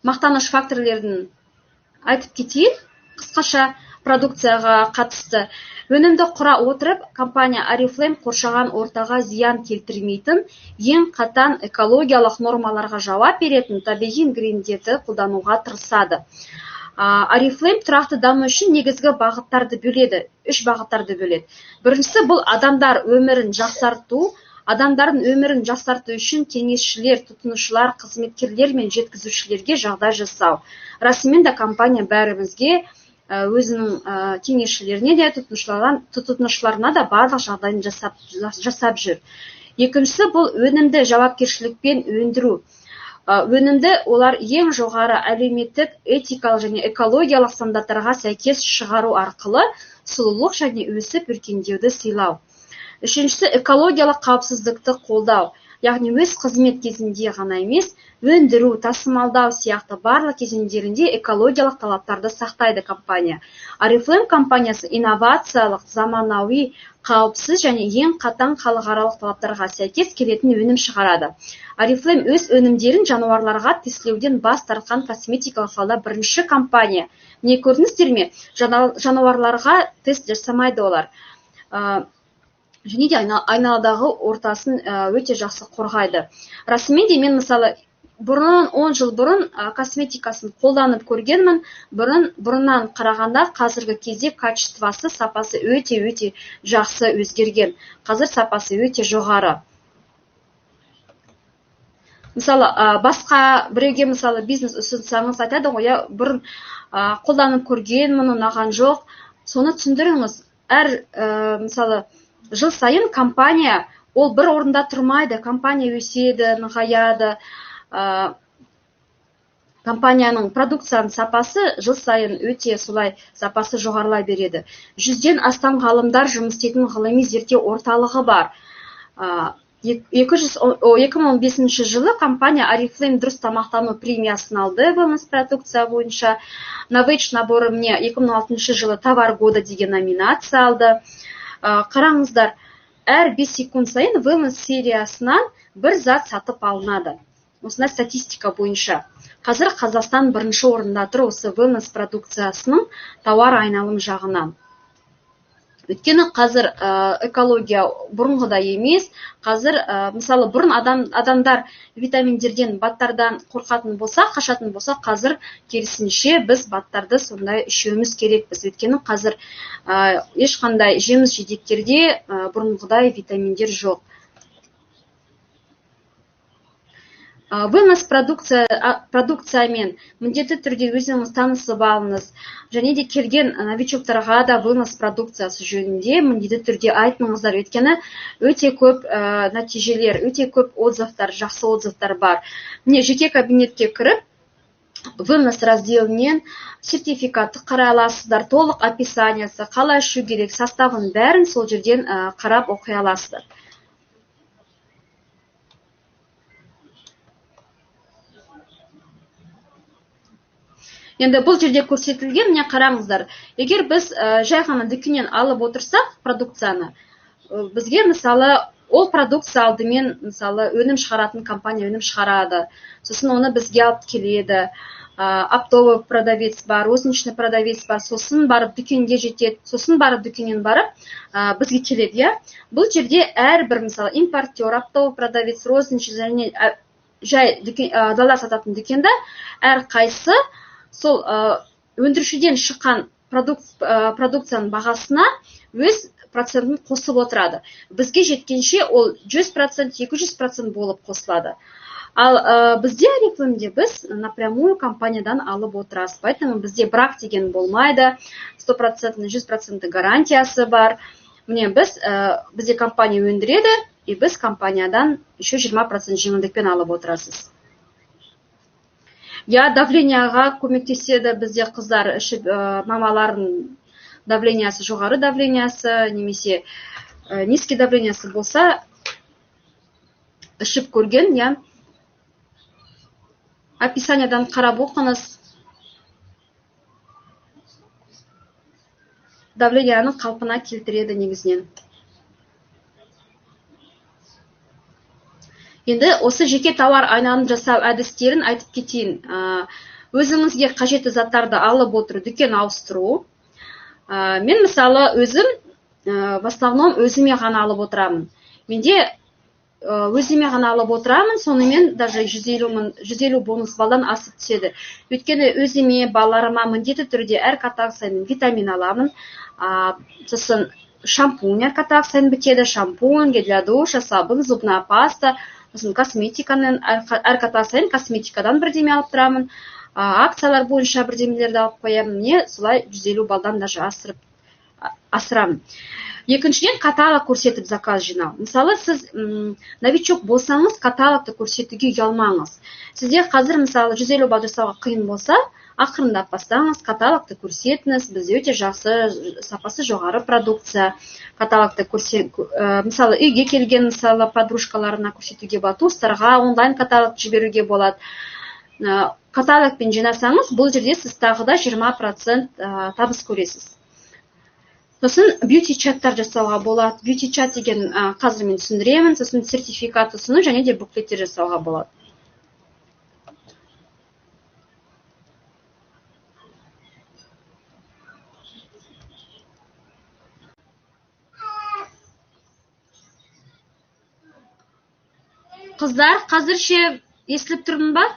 мақтаныш факторлерін айтып кетейін. Қысқаша продукцияға қатысты. Өнімді құра отырып, компания Oriflame қоршаған ортаға зиян келтірмейтін, ең қатаң экологиялық нормаларға жауап беретін табиғи ингредиенттерді қолдануға тырысады. Oriflame тұрақты даму үшін негізгі бағыттарды бөледі, 3 бағыттарды бөледі. Біріншісі бұл адамдар өмірін жақсарту, адамдардың өмірін жақсарту үшін кеңесшілер, тұтынушылар, қызметкерлер мен жеткізушілерге жағдай жасау. Расымен де компания бәрімізге өзінің кеңесшілеріне де тұтынушыларына да барлық жағдайын жасап жүр. Екіншісі бұл өнімді жауапкершілікпен өндіру. Өнімді олар ең жоғары әлеуметтік, этикалық және экологиялық стандарттарға сәйкес шығару арқылы сұлулық және өсіп өркендеуді сыйлау. Үшіншісі экологиялық қауіпсіздікті қолдау. Яғни өз қызмет кезінде ғана емес, өндіру, тасымалдау сияқты барлық кезеңдерінде экологиялық талаптарды сақтайды компания. Oriflame компаниясы инновациялық, заманауи, қауіпсіз және ең қатаң халықаралық талаптарға сәйкес келетін өнім шығарады. Oriflame өз өнімдерін жануарларға тестілеуден бас тартқан косметикалық салада бірінші компания. Не көрдіңіздер ме? Жануарларға тест жасамайды олар. Және де айналадағы ортасын өте жақсы қорғайды. Расымен де мен мысалы бұрын 10 жыл бұрын косметикасын қолданып көргенмін. Бұрыннан қарағанда қазіргі кезде качествосы, сапасы өте жақсы өзгерген. Қазір сапасы өте жоғары. Мысалы басқа біреуге мысалы бизнес ұсынсаңыз айтады ғой, бұрын қолданып көргенмін, ұнаған жоқ. Соны түсіндіріңіз. Мысалы жыл сайын компания ол бір орында тұрмайды, компания өседі, нығаяды. Компанияның продукцияның сапасы жыл сайын өте солай сапасы жоғарылай береді. 100-ден астам ғалымдар жұмыс істейтін ғылыми зерттеу орталығы бар. 2015 жылы компания Oriflame дұрыс тамақтану премиясын алды wellness продукция бойынша. Novage наборы мне 2016 жылы товар года деген номинация алды. Қараңыздар, әр 5 секунд сайын wellness сериясынан бір зат сатып алынады. Осындай статистика бойынша. Қазір Қазақстан бірінші орында тұр осы wellness продукциясының тауар айналым жағынан. Өйткені қазір экология бұрынғыдай емес. Қазір мысалы бұрын адамдар витаминдерден, баттардан қорқатын болса, қашатын болса, қазір керісінше біз баттарды сондай ішуіміз керекпіз. Өйткені қазір ешқандай жеміс жидектерде бұрынғыдай витаминдер жоқ. Wellness продукциямен міндетті түрде өзіңіз танысып алыңыз. Және де келген новичоктарға да wellness продукциясы жөнінде міндетті түрде айтыңыздар. Өйткені өте көп нәтижелер, өте көп отзывтар, жақсы отзывтар бар. Міне жеке кабинетке кіріп, wellness разделінен сертификатты қарай аласыздар, толық описаниясы, қалай ішу керек, составын бәрін сол жерден қарап оқи аласыздар. Енді бұл жерде көрсетілген, міне қараңыздар. Егер біз жай ғана дүкеннен алып отырсақ продукцияны, бізге мысалы ол продукция алдымен мысалы өнім шығаратын компания өнім шығарады. Сосын оны бізге алып келеді. Оптовый продавец бар, розничный продавец бар. Сосын барып дүкенге жетеді. Сосын барып дүкеннен барып бізге келеді. Бұл жерде әрбір мысалы импортер, оптовый продавец, розничный және жай дала сататын дүкенде әрқайсысы сол өндірушіден шыққан продукцияның бағасына өз процентін қосып отырады. Бізге жеткенше ол 100%, 200% болып қосылады. Ал бізде Oriflame'де біз напрямую компаниядан алып отырасыз. Поэтому бізде брак деген болмайды, 100%, 100% гарантиясы бар. Міне бізде компания өндіреді, и біз компаниядан еще 20% жеңілдікпен алып отырасыз. Давленияға көмектеседі. Бізде қыздар ішіп, мамалардың давлениясы, жоғары давлениясы, немесе низкий давлениясы болса, ішіп көрген, описаниядан қарап оқыңыз. Давленияның қалпына келтіреді негізінен. Енді осы жеке тауар айналым жасау әдістерін айтып кетейін. Өзіңізге қажетті заттарды алып отыру, дүкен ауыстыру. Мен мысалы өзім, в основном өзіме ғана алып отырамын. Менде өзіме ғана алып отырамын, сонымен даже 150 бонус балдан асып түседі. Өйткені өзіме, балаларыма міндетті түрде әр каталог сайын витамин аламын. Сосын шампунь әр каталог сайын бітеді, шампунь, гель для душа, сабын, зубная паста, сосын косметиканың әр каталог сайын косметикадан бірдеме алып тұрамын. Акциялар бойынша бірдемелерді алып қоямын. Міне солай 150 балдан даже асырамын. Екіншіден, каталог көрсетіп заказ жинау. Мысалы, сіз новичок болсаңыз, каталогты көрсетуге ұялмаңыз. Сізде қазір, мысалы, 150 бал жасауға қиын болса, ақырындап бастаңыз, каталогты көрсетіңіз. Бізде өте жақсы, сапасы жоғары продукция. Каталогты мысалы, үйге келген, мысалы, подружкаларына көрсетуге болады, туыстарға онлайн каталог жіберуге болады. Каталогпен жинасаңыз, бұл жерде сіз тағы да 20% табыс көресіз. Сосын бьюти чаттар жасауға болады. Бьюти чат деген қазір мен түсіндіремін. Сосын сертификат ұсыну және де буклеттер жасауға болады. Қыздар, қазірше естіліп тұрмын ба?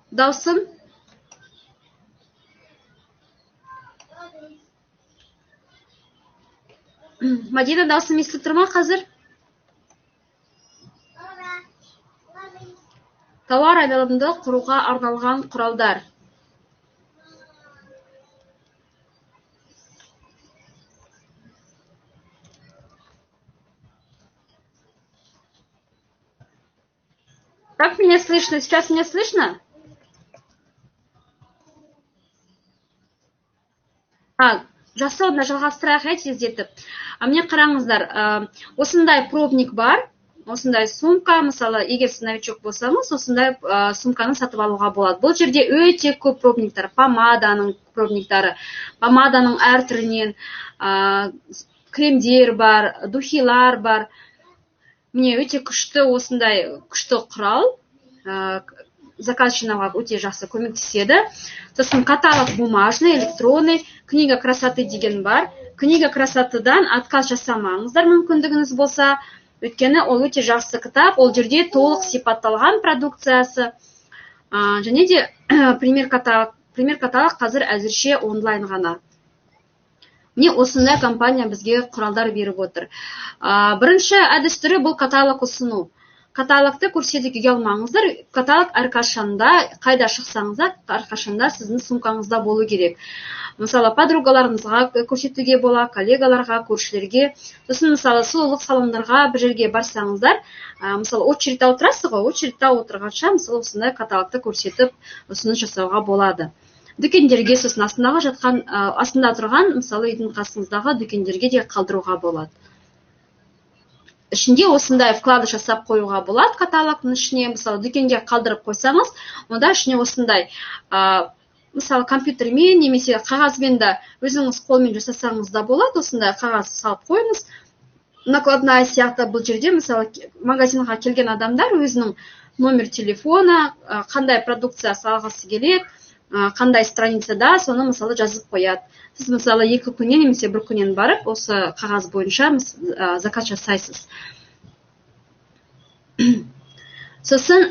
Даусым? Мадина, даусым естіліп тұр ма қазір? Тауар айналымды құруға арналған құралдар. Как меня слышно? Сейчас меня слышно? Жақсы, онда жалғастырайық тездетіп. Міне қараңыздар, осындай пробник бар, осындай сумка, мысалы, егер сіз новичок болсаңыз, осындай сумканы сатып алуға болады. Бұл жерде өте көп пробниктар, помаданың пробниктары, помаданың әр түрінен, кремдер бар, духилар бар. Міне өте күшті, осындай күшті құрал, заказ жинауға өте жақсы көмектеседі. Сосын каталог бумажный, электронный, книга красоты деген бар. Книга красотыдан отказ жасамаңыздар мүмкіндігіңіз болса, өйткені ол өте жақсы кітап, ол жерде толық сипатталған продукциясы. Және де пример каталог қазір әзірше онлайн ғана. Міне осындай компания бізге құралдар беріп отыр. Бірінші әдіс түрі бұл каталог ұсыну. Каталогты көрсетуге ұялмаңыздар. Каталог әрқашанда, қайда шықсаңыздар, әрқашанда сіздің сумкаңызда болу керек. Мысалы, подругаларыңызға көрсетуге бола, коллегаларға, көршілерге. Сосын, мысалы, сұлулық салондарға бір жерге барсаңыздар, мысалы, очередьте отырасыз ғой, очередьте отырғанша, мысалы, осындай каталогты көрсетіп, ұсыныс жасауға болады. Дүкендерге, сосын астында тұрған, мысалы, үйдің қасыңыздағы дүкендерге де қалдыруға болады. Ішінде осындай вкладыш жасап қоюға болады каталогтың ішіне. Мысалы, дүкенге қалдырып қойсаңыз, онда ішіне осындай, мысалы, компьютермен немесе қағазбен де өзіңіз қолмен жасасаңыз да болады. Осындай қағаз салып қойыңыз. Накладная сияқты бұл жерде, мысалы, магазинға келген адамдар өзінің номер телефона, қандай продукция салғысы келеді, қандай страницада, соны, мысалы, жазып қояды. Сіз, мысалы, 2 күннен немесе 1 күннен барып, осы қағаз бойынша заказ жасайсыз. Сосын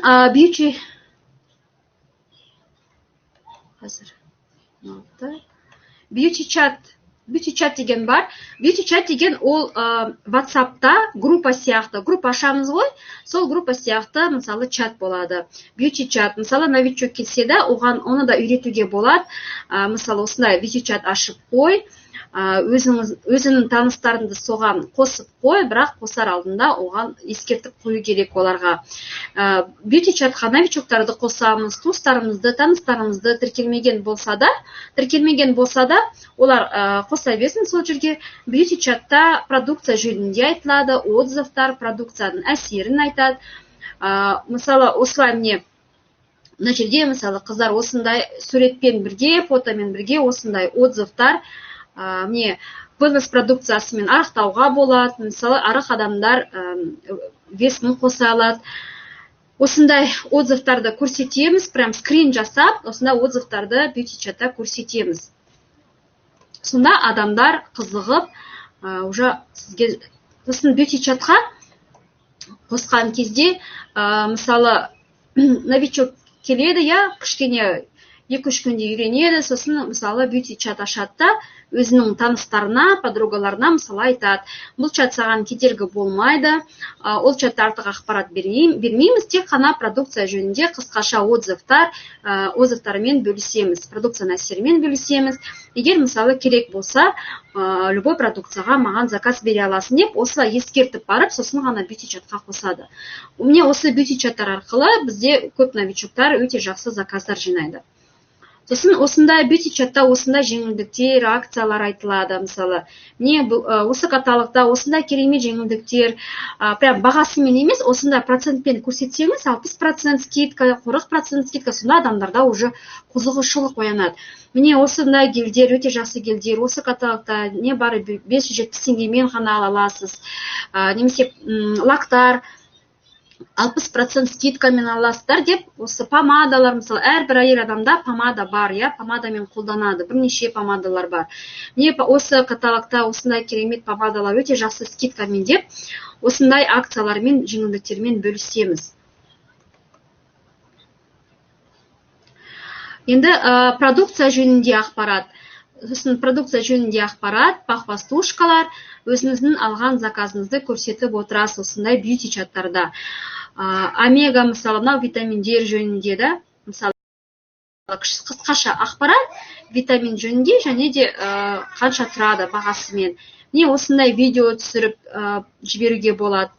Beauty chat деген бар. Beauty chat деген ол WhatsApp-та группа сияқты. Группа ашамыз ғой, сол группа сияқты, мысалы, чат болады. Beauty chat, мысалы, новичок келсе де, оны да үйретуге болады. Мысалы, осындай beauty chat ашып қой, өзінің таныстарыңды соған қосып қой, бірақ қосар алдында оған ескертіп қою керек оларға. Beauty chatқа новичоктарды қосамыз, туыстарымызды, таныстарымызды тіркелмеген болса да, олар қоса берсін сол жерге. Beauty chatта продукция жөнінде айтылады, отзывтар, продукцияның әсерін айтады. Мысалы, осылай міне, мына жерде, мысалы, қыздар осындай суретпен бірге, фотомен бірге осындай отзывтар, міне, вынос продукциясымен арықтауға болады. Мысалы, арық адамдар весін қоса алады. Осындай отзывтарды көрсетеміз, прям скрин жасап, осындай отзывтарды beauty chatта көрсетеміз. Сонда адамдар қызығып, уже сізге, сосын beauty chatқа қосқан кезде мысалы новичок келеді, иә, кішкене 2-3 күнде үйренеді, сосын мысалы бьюти чат ашады да өзінің таныстарына, подругаларына мысалы айтады, бұл чат саған кедергі болмайды, ол чатта артық ақпарат бермейміз, тек қана продукция жөнінде қысқаша отзывтармен бөлісеміз, продукцияның әсерімен бөлісеміз. Егер мысалы керек болса, любой продукцияға маған заказ бере аласың деп, осылай ескертіп барып, сосын ғана бьюти чатқа қосады. Міне осы бьюти чаттар арқылы бізде көп новичоктар өте жақсы заказдар жинайды. Сосын осындай бьюти чатта осындай жеңілдіктер, акциялар айтылады. Мысалы, міне осы каталогта осындай керемет жеңілдіктер, прям бағасымен емес, осындай процентпен көрсетсеңіз, 60% скидка, 40% скидка, сонда адамдарда уже қызығушылық оянады. Міне осындай гельдер, өте жақсы гельдер, осы каталогта не бары 570 теңгемен ғана ала аласыз. Немесе лактар 60% скидкамен аласыздар деп, осы помадалар, мысалы, әрбір әйел адамда помада бар, иә, помадамен қолданады, бірнеше помадалар бар. Міне осы каталогта осындай керемет помадалар өте жақсы скидкамен деп, осындай акциялармен, жеңілдіктермен бөлісеміз. Енді продукция жөнінде ақпарат. Сосын продукция жөнінде ақпарат, пахвастушкалар, өзіңіздің алған заказыңызды көрсетіп отырасыз осындай бьюти чаттарда. Омега, мысалы, мынау витаминдер жөнінде да, мысалы, қысқаша ақпарат витамин жөнінде, және де қанша тұрады бағасымен. Не осындай видео түсіріп жіберуге болады.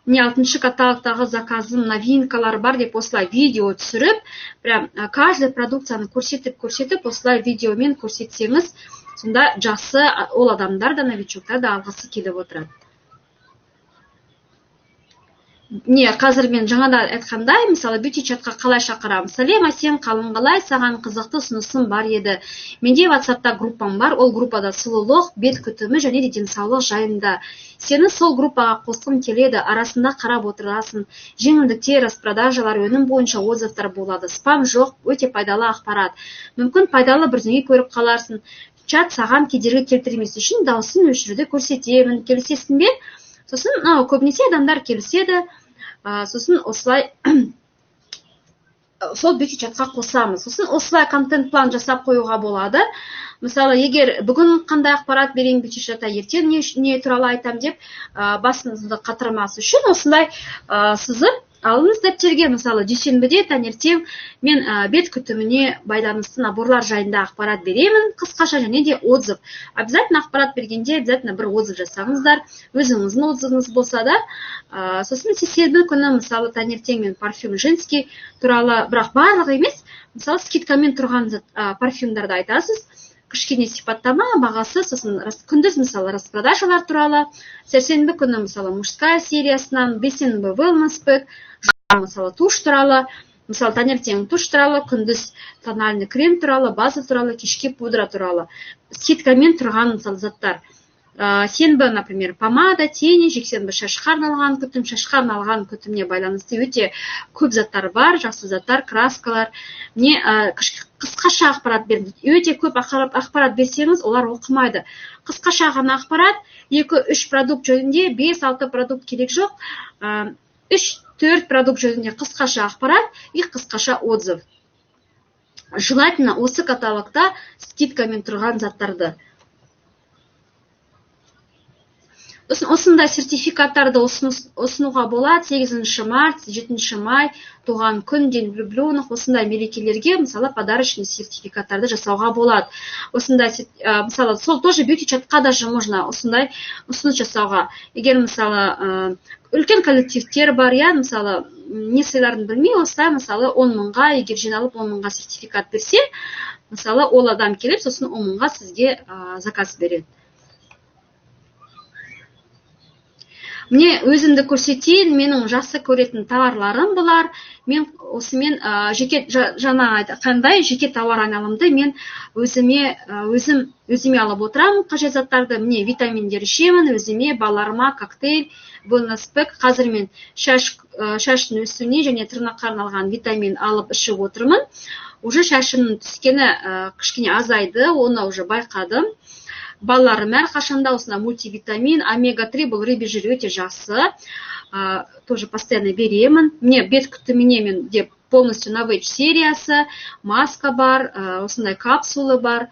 Не 6-шы каталогтағы заказым новинкалар бар деп, осылай видео түсіріп, прям каждый продукцияны көрсетіп, осылай видеомен көрсетсеңіз, сонда жақсы ол адамдар да, новичоктар да алғысы келіп отырады. Не, қазір мен жаңада айтқандай, мысалы, бьюти чатқа қалай шақырамын? Сәлем, Әсем, қалың қалай, саған қызықты ұсынысым бар еді. Менде WhatsApp'та группам бар, ол группада сұлулық, бет күтімі және де денсаулық жайында. Сені сол группаға қосқым келеді, арасында қарап отырасың. Жеңілдіктер, распродажалар, өнім бойынша отзывтар болады. Спам жоқ, өте пайдалы ақпарат. Мүмкін пайдалы бірдеңе көріп қаларсың. Чат саған кедергі келтірмес үшін дауысын өшіруді көрсетемін. Келісесің бе? Сосын көбінесе адамдар келіседі, сосын осылай сол бьюти чатқа қосамыз. Сосын осылай контент план жасап қоюға болады. Мысалы, егер бүгін қандай ақпарат берейін бьюти чатта, ертең не туралы айтам деп, басыңызды қатырмас үшін осындай сызып алыңыз дәптерге. Мысалы, дүйсенбіде таңертең мен бет күтіміне байланысты наборлар жайында ақпарат беремін, қысқаша және де отзыв. Обязательно ақпарат бергенде обязательно бір отзыв жасаңыздар, өзіңіздің отзывыңыз болса да. Сосын сенбі күні, мысалы, таңертең мен парфюм женский туралы, бірақ барлығы емес, мысалы, скидкамен тұрған парфюмдарды айтасыз, кішкене сипаттама, бағасы, сосын күндіз, мысалы, распродажалар туралы, сәрсенбі күні, мысалы, мужская сериясынан, бейсенбі wellness pack, мысалы, туш туралы, мысалы, таңертең туш туралы, күндіз тональный крем туралы, база туралы, кешке пудра туралы, скидкамен тұрған, мысалы, заттар. Сенбі, например, помада, тени, жексенбі шашқа арналған күтім, шашқа арналған күтіміне байланысты өте көп заттар бар, жақсы заттар, краскалар. Міне қысқаша ақпарат берді. Өте көп ақпарат берсеңіз, олар оқымайды. Қысқаша ғана ақпарат, 2-3 продукт жөнінде, 5-6 продукт керек жоқ, 3-4 продукт жөнінде қысқаша ақпарат и қысқаша отзыв. Желательно осы каталогта скидкамен тұрған заттарды. Осындай сертификаттарды ұсынуға болады. 8 март, 7 май, туған күн, день влюбленных, осындай мерекелерге, мысалы, подарочный сертификаттарды жасауға болады. Осындай, мысалы, сол тоже бьюти чатқа даже можно осындай ұсыныс жасауға. Егер, мысалы, үлкен коллективтер бар, я, мысалы, не сыйларын білмей, осылай, мысалы, 10 мыңға, егер жиналып 10 мыңға сертификат берсе, мысалы, ол адам келіп, сосын 10 мыңға сізге заказ береді. Мне өзімді көрсетейін, менің жақсы көретін товарларым бұлар. Мен осымен жаңа айтқандай жеке тауар айналымды мен өзіме алып отырамын қажет заттарды. Міне витаминдер ішемін, өзіме, балаларыма коктейль, wellness pack. Қазір мен шаштың өсуіне және тырнаққа арналған витамин алып ішіп отырмын. Уже шашымның түскені кішкене азайды, оны уже байқадым. Балаларым әрқашанда осында мультивитамин, омега-3 бұл рыбий жир өте жақсы. тоже постоянно беремін. Міне бет күтіміне мен деп полностью новый сериясы, маска бар, осындай капсулы бар,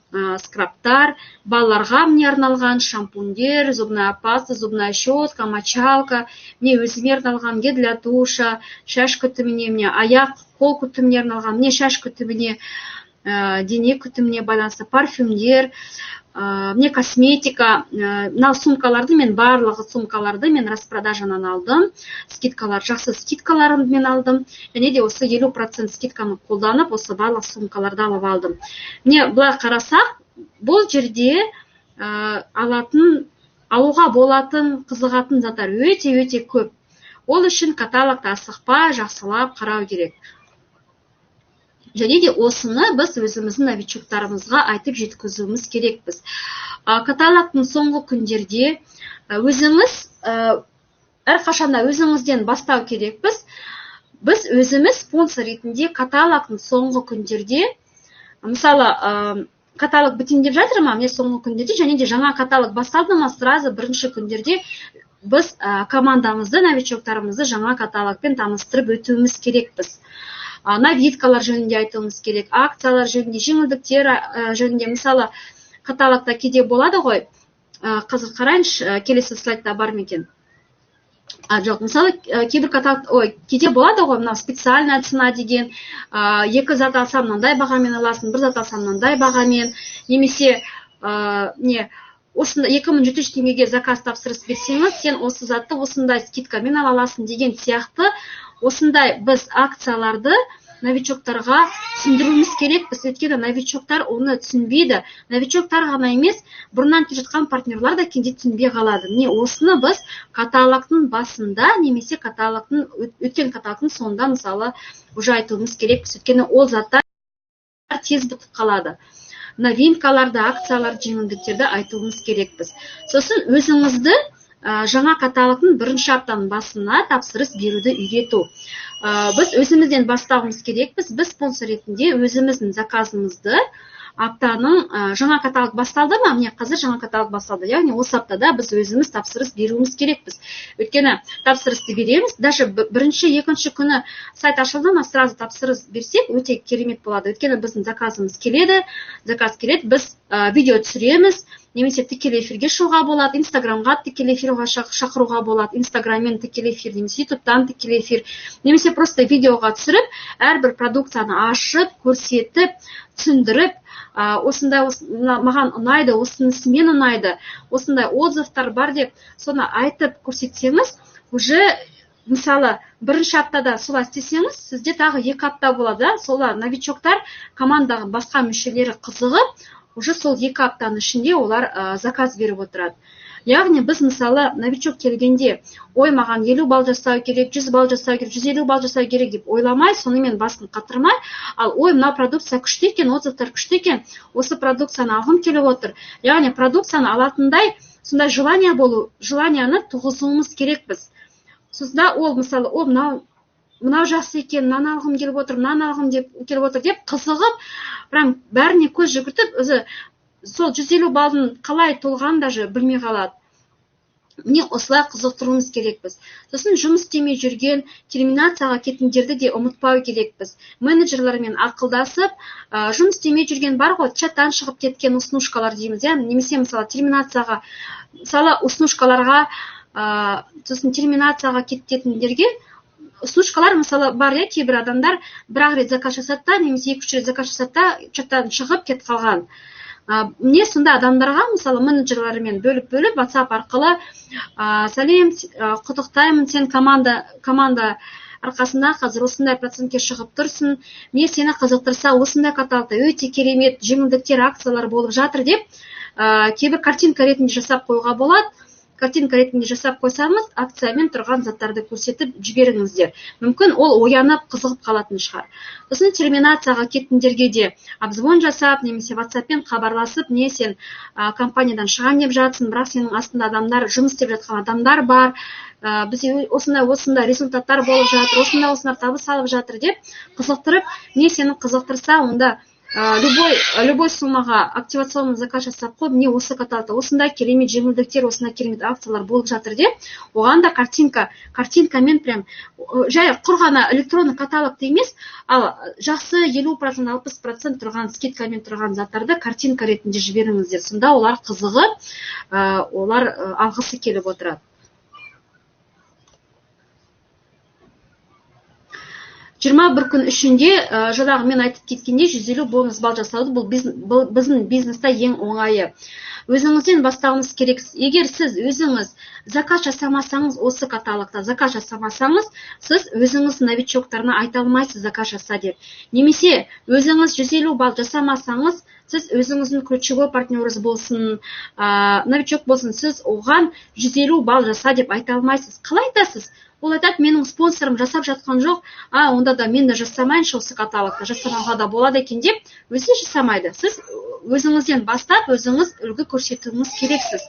скрабтар, балаларға мне арналған шампуньдер, зубная паста, зубная щетка, мочалка, мне өзіме арналған гель для душа, шаш күтіміне, мне аяқ, қол күтіміне арналған, мне шаш күтіміне, дене күтіміне байланысты парфюмдер, мне косметика, мына сумкаларды мен барлығы сумкаларды мен распродажанан алдым, скидкалар, жақсы скидкаларын мен алдым, және де осы 50% скидканы қолданып, осы барлық сумкаларды алып алдым. Мне былай қарасақ, бұл жерде алуға болатын, қызығатын заттар өте көп. Ол үшін каталогты асықпай, жақсылап қарау керек. Және де осыны біз өзіміздің новичоктарымызға айтып жеткізуіміз керекпіз. Каталогтың соңғы күндерде өзіңіз, әрқашанда өзіңізден бастау керекпіз. Біз өзіміз спонсор ретінде каталогтың соңғы күндерде, мысалы, каталог бітейін деп жатыр ма, міне соңғы күндерде, және де жаңа каталог басталды ма, сразу бірінші күндерде біз командамызды, новичоктарымызды жаңа каталогпен таныстырып өтуіміз керекпіз. Новинкалар жөнінде айтуымыз керек, акциялар жөнінде, жеңілдіктер жөнінде, мысалы, каталогта кейде болады ғой, қазір қарайыншы, келесі слайдта бар ма екен? Жоқ, мысалы, кейбір каталог, кейде болады ғой, мынау специальная цена деген, екі зат алсам мынандай бағамен аласың, бір зат алсам мынандай бағамен, немесе не 2700 теңгеге заказ тапсырыс берсеңіз, сен осы затты осындай скидкамен ала аласың деген сияқты осындай біз акцияларды новичоктарға түсіндіруіміз керек. Біз өйткені новичоктар оны түсінбейді. Новичоктар ғана емес, бұрыннан келе жатқан партнерлар да кейде түсінбей қалады. Міне осыны біз каталогтың басында немесе өткен каталогтың соңында мысалы уже айтуымыз керек. Өйткені ол заттар тез бітіп қалады. Новинкаларды, акциялар, жеңілдіктерді айтуымыз керекпіз. Сосын өзіңізді жаңа каталогтың бірінші аптаның басына тапсырыс беруді үйрету. Біз өзімізден бастауымыз керекпіз. Біз спонсор ретінде өзіміздің заказымызды аптаның жаңа каталог басталды ма? Міне қазір жаңа каталог басталды. Яғни осы аптада біз өзіміз тапсырыс беруіміз керекпіз. Өйткені тапсырысты береміз. Даже бірінші, екінші күні сайт ашылды ма, сразу тапсырыс берсек, өте керемет болады. Өйткені біздің заказымыз келеді, біз видео түсіреміз, немесе тікелей эфирге шығуға болады, инстаграмға тікелей эфирге шақыруға болады, инстаграммен тікелей эфир, немесе ютубтан тікелей эфир, немесе просто видеоға түсіріп, әрбір продукцияны ашып, көрсетіп, түсіндіріп, осындай маған ұнайды, осынысымен ұнайды, осындай отзывтар бар деп, соны айтып көрсетсеңіз, уже мысалы бірінші аптада солай істесеңіз, сізде тағы 2 апта болады, солар новичоктар командаға басқа мүшелері қызығып, уже сол 2 аптаның ішінде олар заказ беріп отырады. Яғни біз мысалы новичок келгенде, ой, маған 50 балл жасау керек, 100 балл жасау керек, 150 балл жасау керек деп ойламай, сонымен басын қатырмай, ал ой, мына продукция күшті екен, отзывтар күшті екен, осы продукцияны алғым келіп отыр. Яғни продукцияны алатындай, сондай желанияны туғызуымыз керек біз. Сонда ол мысалы, о, мынау жақсы екен, мынаны алғым келіп отыр, мынаны алғым келіп отыр деп қызығып, бәріне көз жүгіртіп, өзі сол 150 балдың қалай толғанын даже білмей қалады. Міне осылай қызықтыруымыз керекпіз. Сосын жұмыс істемей жүрген, терминацияға кеткендерді де ұмытпау керекпіз. Менеджерлермен ақылдасып, жұмыс істемей жүрген бар ғой, чаттан шығып кеткен ұсынушкалар дейміз, немесе мысалы терминацияға, мысалы ұсынушкаларға, сосын терминацияға кететіндерге ұсынушкалар мысалы бар, кейбір адамдар бір-ақ рет заказ жасатта, немесе 2-3 рет заказ жасатта, чаттан шығып кет қалған. Міне сонда адамдарға, мысалы менеджерлермен бөліп, WhatsApp арқылы, сәлем, құттықтаймын, сен команда арқасында қазір осындай процентке шығып тұрсың, не сені қызықтырса осындай каталогта өте керемет жеңілдіктер, акциялар болып жатыр деп, кейбір картинка ретінде жасап қойға болады. Картинка ретінде жасап қойсаңыз, акциямен тұрған заттарды көрсетіп жіберіңіздер. Мүмкін ол оянып қызығып қалатын шығар. Сосын терминацияға кеткендерге де обзвон жасап, немесе WhatsApp-пен хабарласып, не сен компаниядан шығам деп жатсың, бірақ сенің астында адамдар, жұмыс істеп жатқан адамдар бар, бізде осындай результаттар болып жатыр, осындай табыс алып жатыр деп қызықтырып, не сені қызықтырса, онда любой суммаға активационный заказ жасап қойып, міне осы каталогта осындай керемет жеңілдіктер, осындай керемет акциялар болып жатыр деп, оған да картинкамен прям жай құр ғана электронный каталог емес, ал жақсы 50%, 60% тұрған скидкамен тұрған заттарды картинка ретінде жіберіңіздер. Сонда олар қызығып, олар алғысы келіп отырады. 21 күн ішінде жаңағы мен айтып кеткенде 150 бонус балл жасауды бұл біздің бизнеста ең оңайы. Өзіңізден бастауыңыз керек. Егер сіз өзіңіз заказ жасамасаңыз, осы каталогта заказ жасамасаңыз, сіз өзіңіз новичоктарына айта алмайсыз заказ жаса деп. Немесе өзіңіз 150 балл жасамасаңыз, сіз өзіңіздің ключевой партнеріңіз болсын, новичок болсын, сіз оған 150 балл жаса деп айта алмайсыз. Қалай айтасыз? Ол айтады, менің спонсорым жасап жатқан жоқ, онда да мен де жасамайыншы осы каталогта, жасамауға да болады екен деп, өзі жасамайды. Сіз өзіңізден бастап, өзіңіз үлгі көрсетуіңіз керексіз.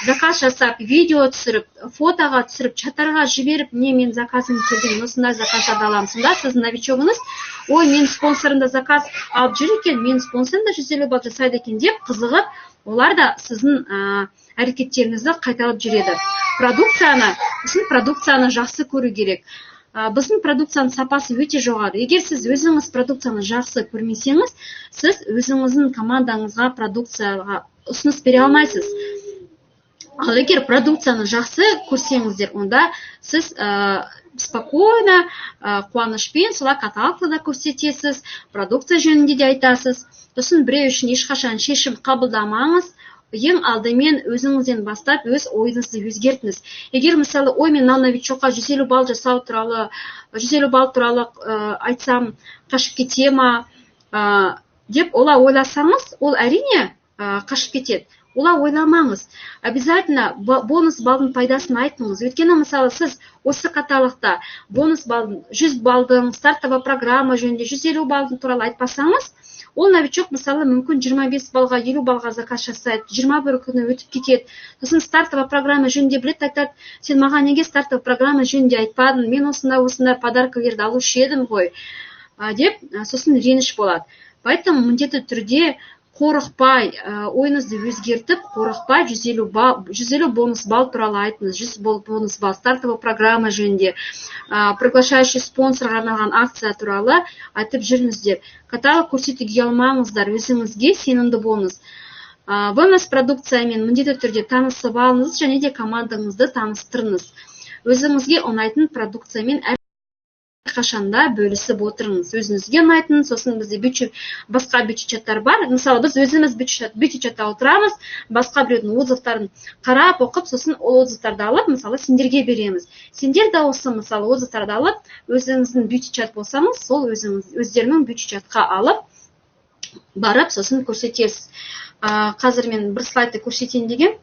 Заказ жасап, видео түсіріп, фотоға түсіріп, чатарға жіберіп, не мен заказым келген, осындай заказдарды аламын. Сонда сіз новичогыңыз, ой, мен спонсорымда заказ алып жүр екен, мен спонсорымда 150 балл жасайды екен деп қызығып, олар да сіздің әрекеттеріңізді қайталап жүреді. Продукцияны жақсы көру керек. Біздің продукцияның сапасы өте жоғары. Егер сіз өзіңіз продукцияны жақсы көрмесеңіз, сіз өзіңіздің командаңызға продукцияға ұсыныс бере алмайсыз. Ал егер продукцияны жақсы көрсеңіздер, онда сіз спокойно, қуанышпен солай каталогты да көрсетесіз, продукция жөнінде де айтасыз. Сосын біреу үшін ешқашан шешім қабылдамаңыз. Ең алдымен өзіңізден бастап өз ойыңызды өзгертіңіз. Егер мысалы, ой, мен новичокқа 150 балл жасау туралы, 150 балл туралы айтсам, қашып кете ма деп олай ойласаңыз, ол әрине қашып кетеді. Олай ойламаңыз. Обязательно бонус балдың пайдасын айтыңыз. Өйткені мысалы сіз осы каталогта бонус балдың, 100 балдың, стартовая программа жөнінде 150 балдың туралы айтпасаңыз, ол новичок мысалы мүмкін 25 балға, 50 балға заказ жасайды, 21 күні өтіп кетеді. Сосын стартовая программа жөнінде білет, айтады, сен маған неге стартовая программа жөнінде айтпадың, мен осындай подаркалерді алушы едім ғой, деп сосын реніш болады. Поэтому міндетті түрде қорықпай, ойыңызды өзгертіп, қорықпай 150 бонус балл туралы айтыңыз, 100 бонус балл, стартовая программа жөнінде, приглашающий спонсорға арналған акция туралы айтып жүріңіздер. Каталог көрсетуге алмаңыздар, өзіңізге сенімді болыңыз. Бонус продукциямен міндетті түрде танысып алыңыз, және де командаңызды таныстырыңыз. Өзіңізге ұнайтын продукциямен қашанда бөлісіп отырыңыз. Өзіңізге ұнайтын, сосын бізде басқа бюджеттар бар. Мысалы, біз өзіміз бюджетта отырамыз, басқа біреудің отзывтарын қарап, оқып, сосын ол отзывтарды алып, мысалы, сендерге береміз. Сендер де осы, мысалы, отзывтарды алып, өзіңіздің бюджет болсаңыз, сол өздерінің бюджетқа алып, барып, сосын көрсетесіз. Қазір мен бір слайды көрсетейін деген.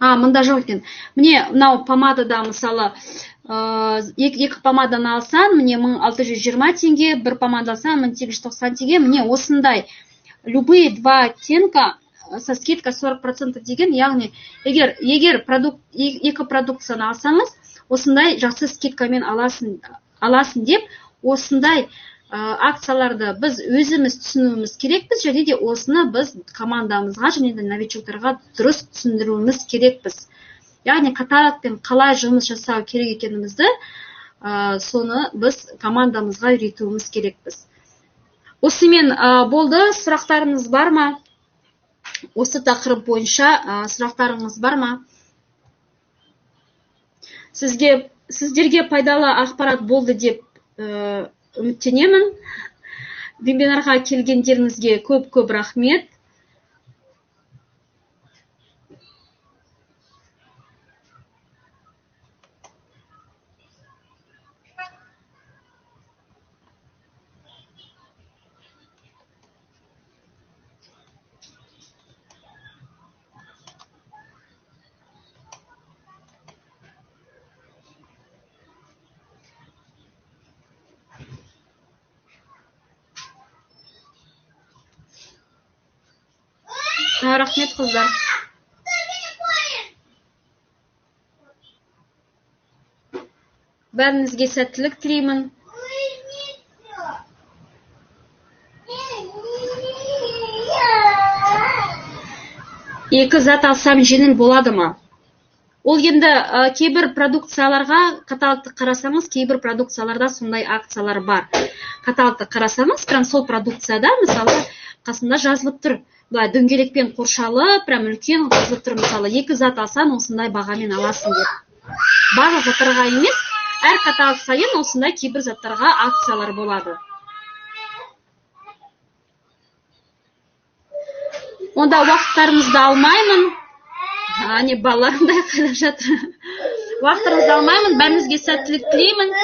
Мында жоқ екен. Міне, мынау помадада мысалы, екі помадан алсаң, міне 1620 теңге, бір помада алсаң, 1890 теңге. Міне осындай, любые два оттенка со скидкой 40% деген, яғни, егер екі продукцияны алсаңыз, осындай жақсы скидкамен аласың деп, осындай акцияларды біз өзіміз түсінуіміз керекпіз, және де осыны біз командамызға және де новичоктарға дұрыс түсіндіруіміз керекпіз. Яғни каталогпен қалай жұмыс жасау керек екенімізді, соны біз командамызға үйретуіміз керекпіз. Осымен болды. Сұрақтарыңыз бар ма? Осы тақырып бойынша сұрақтарыңыз бар ма? Сіздерге пайдалы ақпарат болды деп үміттенемін. Вебинарға келгендеріңізге көп рахмет. Рахмет, қыздар. Бәріңізге сәттілік тілеймін. Екі зат алсам жеңіл болады ма? Ол енді кейбір продукцияларға каталогты қарасаңыз, кейбір продукцияларда сондай акциялар бар. Каталогты қарасаңыз, прям сол продукцияда, мысалы, қасында жазылып тұр. Былай дөңгелекпен қоршалып, прям үлкен жазылып тұр, мысалы, екі зат алсаң, осындай бағамен аласың деп. Барлық заттарға емес, әр каталог сайын осындай кейбір заттарға акциялар болады. Онда уақыттарыңызды алмаймын. Не балаларымдай қайда жатыр. Уақыттарыңызды алмаймын. Бәріңізге сәттілік тілеймін.